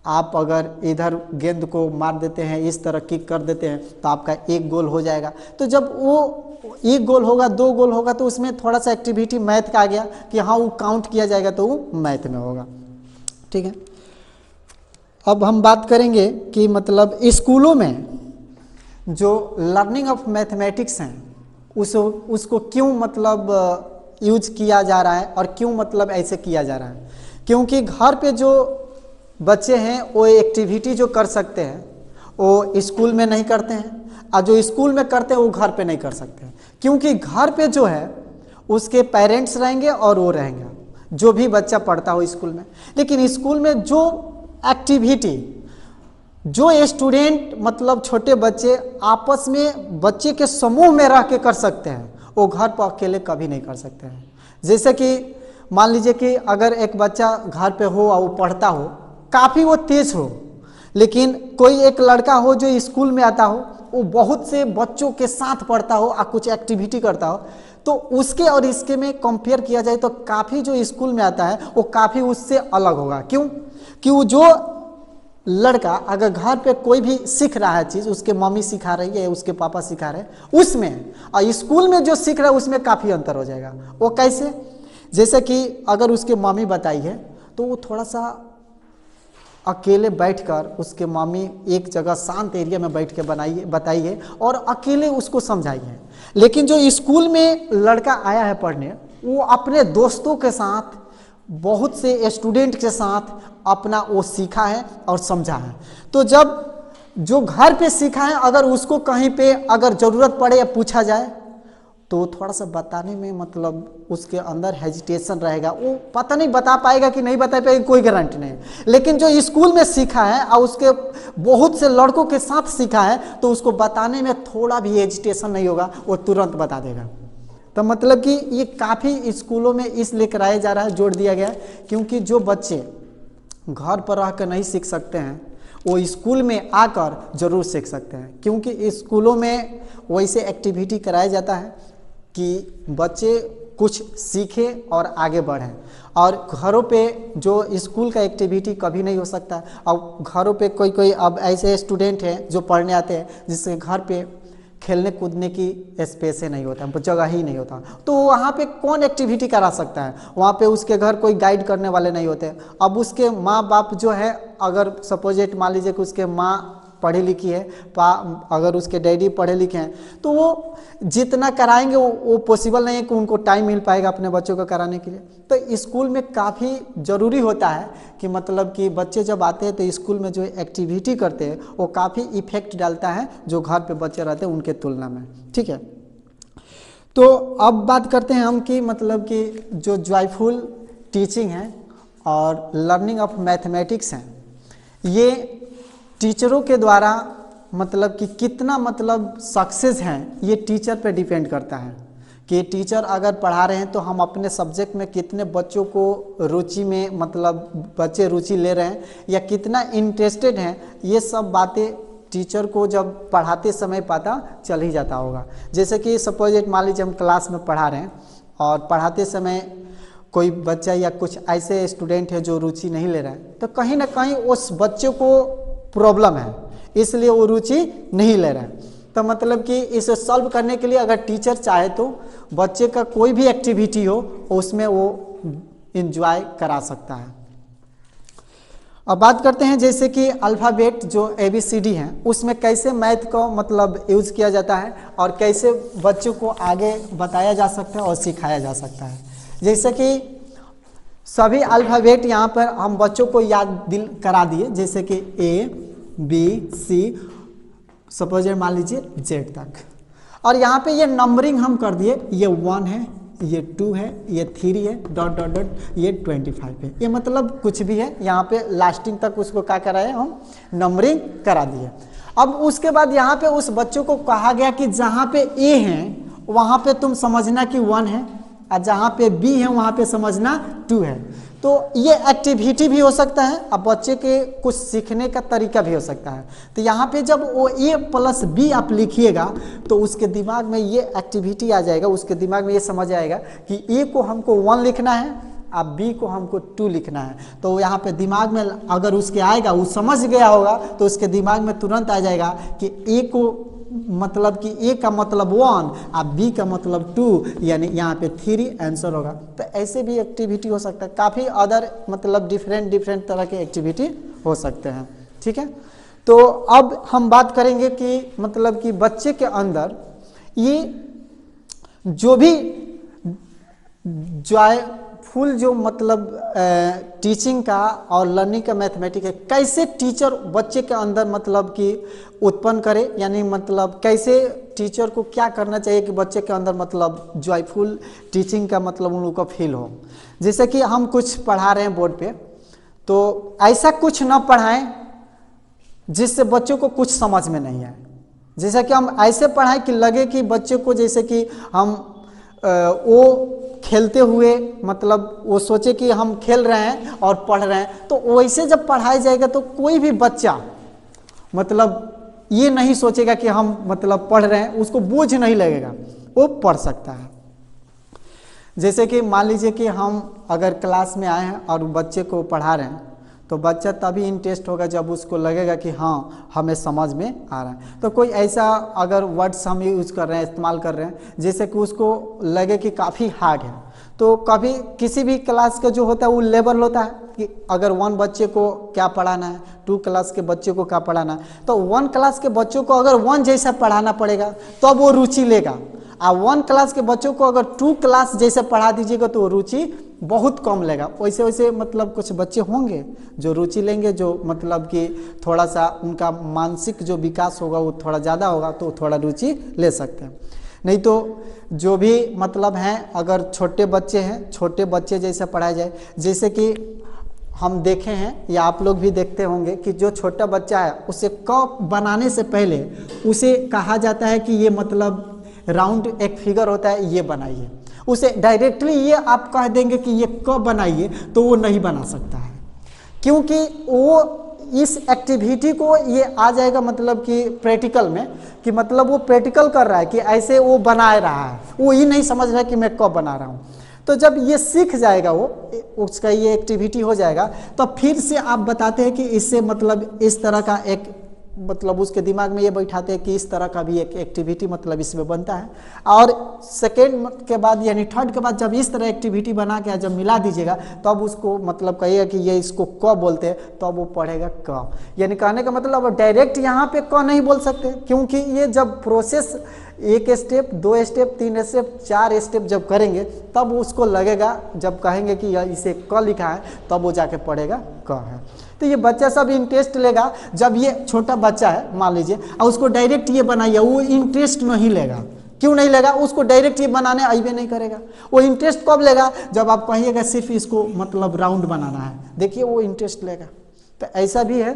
Speaker 1: आप अगर इधर गेंद को मार देते हैं, इस तरह किक कर देते हैं तो आपका 1 गोल हो जाएगा। तो जब वो 1 गोल होगा, 2 गोल होगा, तो उसमें थोड़ा सा एक्टिविटी मैथ का आ गया कि हाँ वो काउंट किया जाएगा तो वो मैथ में होगा। ठीक है, अब हम बात करेंगे कि मतलब स्कूलों में जो लर्निंग ऑफ मैथमेटिक्स हैं उसको क्यों मतलब यूज किया जा रहा है और क्यों मतलब ऐसे किया जा रहा है। क्योंकि घर पे जो बच्चे हैं वो एक्टिविटी जो कर सकते हैं वो स्कूल में नहीं करते हैं, और जो स्कूल में करते हैं वो घर पे नहीं कर सकते हैं। क्योंकि घर पे जो है उसके पेरेंट्स रहेंगे और वो रहेंगे, जो भी बच्चा पढ़ता हो स्कूल में। लेकिन स्कूल में जो एक्टिविटी जो स्टूडेंट मतलब छोटे बच्चे आपस में बच्चे के समूह में रह के कर सकते हैं वो घर पर अकेले कभी नहीं कर सकते हैं। जैसे कि मान लीजिए कि अगर एक बच्चा घर पे हो और वो पढ़ता हो, काफ़ी वो तेज हो, लेकिन कोई एक लड़का हो जो स्कूल में आता हो, वो बहुत से बच्चों के साथ पढ़ता हो और कुछ एक्टिविटी करता हो, तो उसके और इसके में कंपेयर किया जाए तो काफ़ी जो स्कूल में आता है वो काफ़ी उससे अलग होगा। क्यों? कि वो जो लड़का अगर घर पे कोई भी सीख रहा है चीज़, उसके मम्मी सिखा रही है, उसके पापा सिखा रहे हैं उसमें, और स्कूल में जो सीख रहा है उसमें काफ़ी अंतर हो जाएगा। वो कैसे? जैसे कि अगर उसके मम्मी बताई है तो वो थोड़ा सा अकेले बैठकर उसके मम्मी एक जगह शांत एरिया में बैठ के बताइए और अकेले उसको समझाइए। लेकिन जो स्कूल में लड़का आया है पढ़ने, वो अपने दोस्तों के साथ, बहुत से स्टूडेंट के साथ अपना वो सीखा है और समझा है। तो जब जो घर पे सीखा है अगर उसको कहीं पे अगर ज़रूरत पड़े या पूछा जाए तो थोड़ा सा बताने में मतलब उसके अंदर हेजिटेशन रहेगा, वो पता नहीं बता पाएगा कि नहीं बता पाएगा, कोई गारंटी नहीं। लेकिन जो स्कूल में सीखा है और उसके बहुत से लड़कों के साथ सीखा है तो उसको बताने में थोड़ा भी हेजिटेशन नहीं होगा, वो तुरंत बता देगा। तो मतलब कि ये काफ़ी स्कूलों में इसलिए कराया जा रहा है, जोड़ दिया गया है, क्योंकि जो बच्चे घर पर रह कर नहीं सीख सकते हैं वो स्कूल में आकर ज़रूर सीख सकते हैं। क्योंकि स्कूलों में वैसे एक्टिविटी कराया जाता है कि बच्चे कुछ सीखें और आगे बढ़ें, और घरों पे जो स्कूल का एक्टिविटी कभी नहीं हो सकता। और घरों पे कोई अब ऐसे स्टूडेंट हैं जो पढ़ने आते हैं जिसके घर पे खेलने कूदने की स्पेस ही नहीं होता, जगह ही नहीं होता, तो वहाँ पे कौन एक्टिविटी करा सकता है? वहाँ पे उसके घर कोई गाइड करने वाले नहीं होते। अब उसके माँ बाप जो है, अगर सपोजेट मान लीजिए कि उसके माँ पढ़ी लिखी है, अगर उसके डैडी पढ़े लिखे हैं, तो वो जितना कराएंगे वो पॉसिबल नहीं है कि उनको टाइम मिल पाएगा अपने बच्चों को कराने के लिए। तो स्कूल में काफ़ी ज़रूरी होता है कि मतलब कि बच्चे जब आते हैं तो स्कूल में जो एक्टिविटी करते हैं वो काफ़ी इफेक्ट डालता है जो घर पे बच्चे रहते हैं उनके तुलना में। ठीक है, तो अब बात करते हैं हम कि मतलब कि जो जॉयफुल टीचिंग है और लर्निंग ऑफ मैथमेटिक्स हैं, ये टीचरों के द्वारा मतलब कि कितना मतलब सक्सेस हैं, ये टीचर पे डिपेंड करता है कि टीचर अगर पढ़ा रहे हैं तो हम अपने सब्जेक्ट में कितने बच्चों को रुचि में मतलब बच्चे रुचि ले रहे हैं या कितना इंटरेस्टेड हैं, ये सब बातें टीचर को जब पढ़ाते समय पता चल ही जाता होगा। जैसे कि सपोज मान लीजिए हम क्लास में पढ़ा रहे हैं और पढ़ाते समय कोई बच्चा या कुछ ऐसे स्टूडेंट है जो रुचि नहीं ले रहा है, तो कहीं ना कहीं उस बच्चे को प्रॉब्लम है, इसलिए वो रुचि नहीं ले रहा है। तो मतलब कि इसे सॉल्व करने के लिए अगर टीचर चाहे तो बच्चे का कोई भी एक्टिविटी हो उसमें वो इंजॉय करा सकता है। अब बात करते हैं जैसे कि अल्फ़ाबेट जो ABCD हैं उसमें कैसे मैथ को मतलब यूज़ किया जाता है और कैसे बच्चों को आगे बताया जा सकता है और सिखाया जा सकता है। जैसे कि सभी अल्फ़ाबेट यहाँ पर हम बच्चों को याद दिल करा दिए, जैसे कि ABC सपोज मान लीजिए Z तक, और यहाँ पे ये नंबरिंग हम कर दिए, ये 1 है, ये 2 है, ये 3 है, डॉट डॉट डॉट, ये 25 है। ये मतलब कुछ भी है, यहाँ पे लास्टिंग तक उसको क्या कराए हम नंबरिंग करा दिए। अब उसके बाद यहाँ पे उस बच्चों को कहा गया कि जहाँ पे A है वहाँ पे तुम समझना कि 1 है, और जहाँ पे B है वहाँ पे समझना 2 है। तो ये एक्टिविटी भी हो सकता है, अब बच्चे के कुछ सीखने का तरीका भी हो सकता है। तो यहाँ पे जब वो A+B आप लिखिएगा तो उसके दिमाग में ये एक्टिविटी आ जाएगा, उसके दिमाग में ये समझ आएगा कि A को हमको 1 लिखना है, अब B को हमको 2 लिखना है। तो यहाँ पे दिमाग में अगर उसके आएगा, वो समझ गया होगा तो उसके दिमाग में तुरंत आ जाएगा कि A को मतलब कि A का मतलब 1 और B का मतलब 2, यानी यहाँ पे 3 आंसर होगा। तो ऐसे भी एक्टिविटी हो सकता है, काफ़ी अदर मतलब डिफरेंट तरह के एक्टिविटी हो सकते हैं। ठीक है, तो अब हम बात करेंगे कि मतलब कि बच्चे के अंदर ये जो भी जॉयफुल जो मतलब टीचिंग का और लर्निंग का मैथमेटिक्स है, कैसे टीचर बच्चे के अंदर मतलब कि उत्पन्न करे, यानी मतलब कैसे टीचर को क्या करना चाहिए कि बच्चे के अंदर मतलब जॉयफुल टीचिंग का मतलब उन लोगों को फील हो। जैसे कि हम कुछ पढ़ा रहे हैं बोर्ड पे, तो ऐसा कुछ ना पढ़ाएं जिससे बच्चों को कुछ समझ में नहीं आए। जैसा कि हम ऐसे पढ़ाएं कि लगे कि बच्चे को जैसे कि हम वो खेलते हुए मतलब वो सोचे कि हम खेल रहे हैं और पढ़ रहे हैं, तो वैसे जब पढ़ाया जाएगा तो कोई भी बच्चा मतलब ये नहीं सोचेगा कि हम मतलब पढ़ रहे हैं, उसको बोझ नहीं लगेगा, वो पढ़ सकता है। जैसे कि मान लीजिए कि हम अगर क्लास में आए हैं और बच्चे को पढ़ा रहे हैं, तो बच्चा तभी इंटरेस्ट होगा जब उसको लगेगा कि हाँ हमें समझ में आ रहा है। तो कोई ऐसा अगर वर्ड्स हम यूज़ कर रहे हैं, इस्तेमाल कर रहे हैं, जैसे कि उसको लगे कि काफ़ी हार्ड है, तो कभी किसी भी क्लास का जो होता है वो लेवल होता है कि अगर 1 बच्चे को क्या पढ़ाना है, 2 क्लास के बच्चे को क्या पढ़ाना है, तो 1 क्लास के बच्चों को अगर 1 जैसा पढ़ाना पड़ेगा तो अब वो रुचि लेगा, और 1 क्लास के बच्चों को अगर 2 क्लास जैसे पढ़ा दीजिएगा तो रुचि बहुत कम लेगा। वैसे वैसे मतलब कुछ बच्चे होंगे जो रुचि लेंगे, जो मतलब कि थोड़ा सा उनका मानसिक जो विकास होगा वो थोड़ा ज़्यादा होगा, तो थोड़ा रुचि ले सकते हैं। नहीं तो जो भी मतलब हैं, अगर छोटे बच्चे हैं, छोटे बच्चे जैसे पढ़ाया जाए, जैसे कि हम देखे हैं या आप लोग भी देखते होंगे कि जो छोटा बच्चा है उसे क बनाने से पहले उसे कहा जाता है कि ये मतलब राउंड एक फिगर होता है, ये बनाइए। उसे डायरेक्टली ये आप कह देंगे कि ये क बनाइए तो वो नहीं बना सकता है, क्योंकि वो इस एक्टिविटी को ये आ जाएगा मतलब कि प्रैक्टिकल में, कि मतलब वो प्रैक्टिकल कर रहा है कि ऐसे वो बना रहा है, वो ये नहीं समझ रहा है कि मैं कब बना रहा हूँ। तो जब ये सीख जाएगा वो, उसका ये एक्टिविटी हो जाएगा, तो फिर से आप बताते हैं कि इससे मतलब इस तरह का एक मतलब उसके दिमाग में ये बैठाते हैं कि इस तरह का भी एक एक्टिविटी मतलब इसमें बनता है। और सेकेंड के बाद यानी थर्ड के बाद जब इस तरह एक्टिविटी बना के जब मिला दीजिएगा तब तो उसको मतलब कहिएगा कि ये इसको क बोलते हैं, तो वो पढ़ेगा क। यानी कहने का मतलब डायरेक्ट यहाँ पे क नहीं बोल सकते, क्योंकि ये जब process 1 step 2 step 3 step 4 step जब करेंगे तब उसको लगेगा, जब कहेंगे कि इसे क लिखा है तब वो जाके पढ़ेगा क है। तो ये बच्चा सब इंटरेस्ट लेगा। जब ये छोटा बच्चा है मान लीजिए और उसको डायरेक्ट ये बनाइए, वो इंटरेस्ट नहीं लेगा। क्यों नहीं लेगा? उसको डायरेक्ट ये बनाने आइए नहीं करेगा। वो इंटरेस्ट कब लेगा? जब आप कहिएगा सिर्फ इसको मतलब राउंड बनाना है, देखिए वो इंटरेस्ट लेगा। तो ऐसा भी है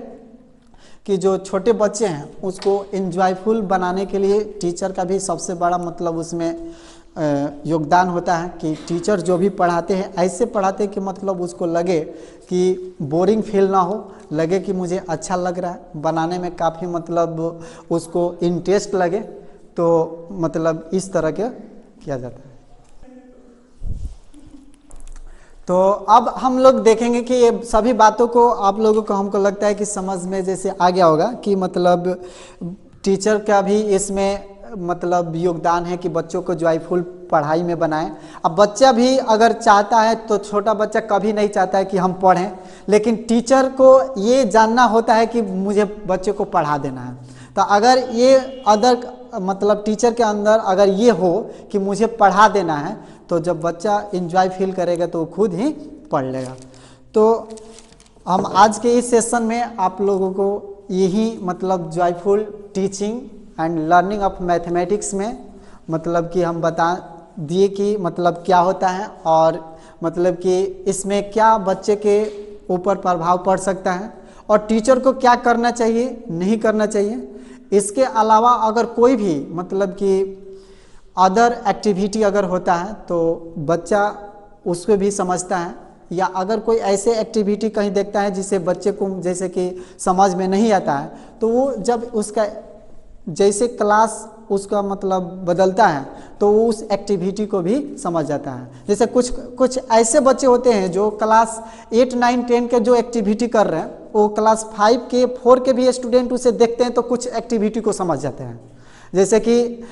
Speaker 1: कि जो छोटे बच्चे हैं उसको इंजॉयफुल बनाने के लिए टीचर का भी सबसे बड़ा मतलब उसमें योगदान होता है कि टीचर जो भी पढ़ाते हैं ऐसे पढ़ाते हैं कि मतलब उसको लगे कि बोरिंग फील ना हो, लगे कि मुझे अच्छा लग रहा है, बनाने में काफ़ी मतलब उसको इंटरेस्ट लगे, तो मतलब इस तरह के किया जाता है। तो अब हम लोग देखेंगे कि ये सभी बातों को आप लोगों को हमको लगता है कि समझ में जैसे आ गया होगा कि मतलब टीचर का भी इसमें मतलब योगदान है कि बच्चों को जॉयफुल पढ़ाई में बनाएं। अब बच्चा भी अगर चाहता है तो छोटा बच्चा कभी नहीं चाहता है कि हम पढ़ें, लेकिन टीचर को ये जानना होता है कि मुझे बच्चे को पढ़ा देना है। तो अगर ये अदर मतलब टीचर के अंदर अगर ये हो कि मुझे पढ़ा देना है, तो जब बच्चा इंजॉय फील करेगा तो वो खुद ही पढ़ लेगा। तो हम आज के इस सेशन में आप लोगों को यही मतलब joyful teaching and learning of mathematics में मतलब कि हम बता दिए कि मतलब क्या होता है और मतलब कि इसमें क्या बच्चे के ऊपर प्रभाव पड़ सकता है और टीचर को क्या करना चाहिए, नहीं करना चाहिए। इसके अलावा अगर कोई भी मतलब कि अदर एक्टिविटी अगर होता है तो बच्चा उसको भी समझता है, या अगर कोई ऐसे एक्टिविटी कहीं देखता है जिसे बच्चे को जैसे कि समझ में नहीं आता है, तो वो जब उसका जैसे क्लास उसका मतलब बदलता है तो वो उस एक्टिविटी को भी समझ जाता है। जैसे कुछ ऐसे बच्चे होते हैं जो क्लास 8, 9, 10 के जो एक्टिविटी कर रहे हैं वो क्लास 5 के 4 के भी स्टूडेंट उसे देखते हैं तो कुछ एक्टिविटी को समझ जाते हैं। जैसे कि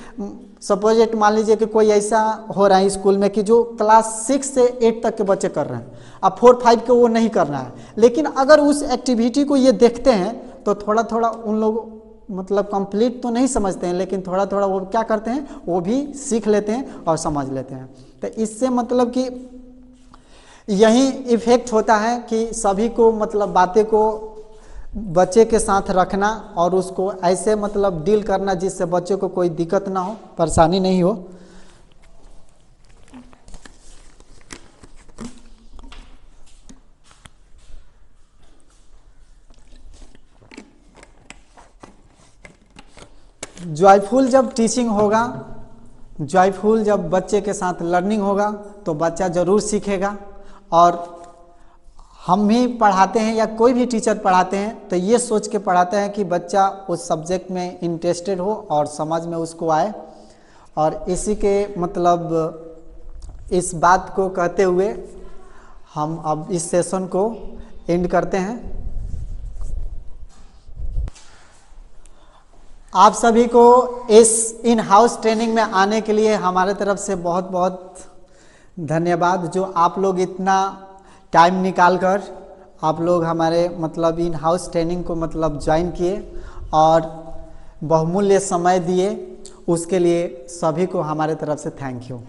Speaker 1: सपोज मान लीजिए कि कोई ऐसा हो रहा है स्कूल में कि जो क्लास 6 से 8 तक के बच्चे कर रहे हैं, अब 4, 5 के वो नहीं कर रहा है, लेकिन अगर उस एक्टिविटी को ये देखते हैं तो थोड़ा थोड़ा उन लोग मतलब कंप्लीट तो नहीं समझते हैं, लेकिन थोड़ा थोड़ा वो क्या करते हैं, वो भी सीख लेते हैं और समझ लेते हैं। तो इससे मतलब कि यही इफेक्ट होता है कि सभी को मतलब बातें को बच्चे के साथ रखना और उसको ऐसे मतलब डील करना जिससे बच्चे को कोई दिक्कत ना हो, परेशानी नहीं हो। जॉयफुल जब टीचिंग होगा, जॉयफुल जब बच्चे के साथ लर्निंग होगा तो बच्चा ज़रूर सीखेगा। और हम भी पढ़ाते हैं या कोई भी टीचर पढ़ाते हैं तो ये सोच के पढ़ाते हैं कि बच्चा उस सब्जेक्ट में इंटरेस्टेड हो और समझ में उसको आए। और इसी के मतलब इस बात को कहते हुए हम अब इस सेशन को एंड करते हैं। आप सभी को इस इन हाउस ट्रेनिंग में आने के लिए हमारे तरफ से बहुत बहुत धन्यवाद, जो आप लोग इतना टाइम निकाल कर आप लोग हमारे मतलब इन हाउस ट्रेनिंग को मतलब ज्वाइन किए और बहुमूल्य समय दिए, उसके लिए सभी को हमारे तरफ से थैंक यू।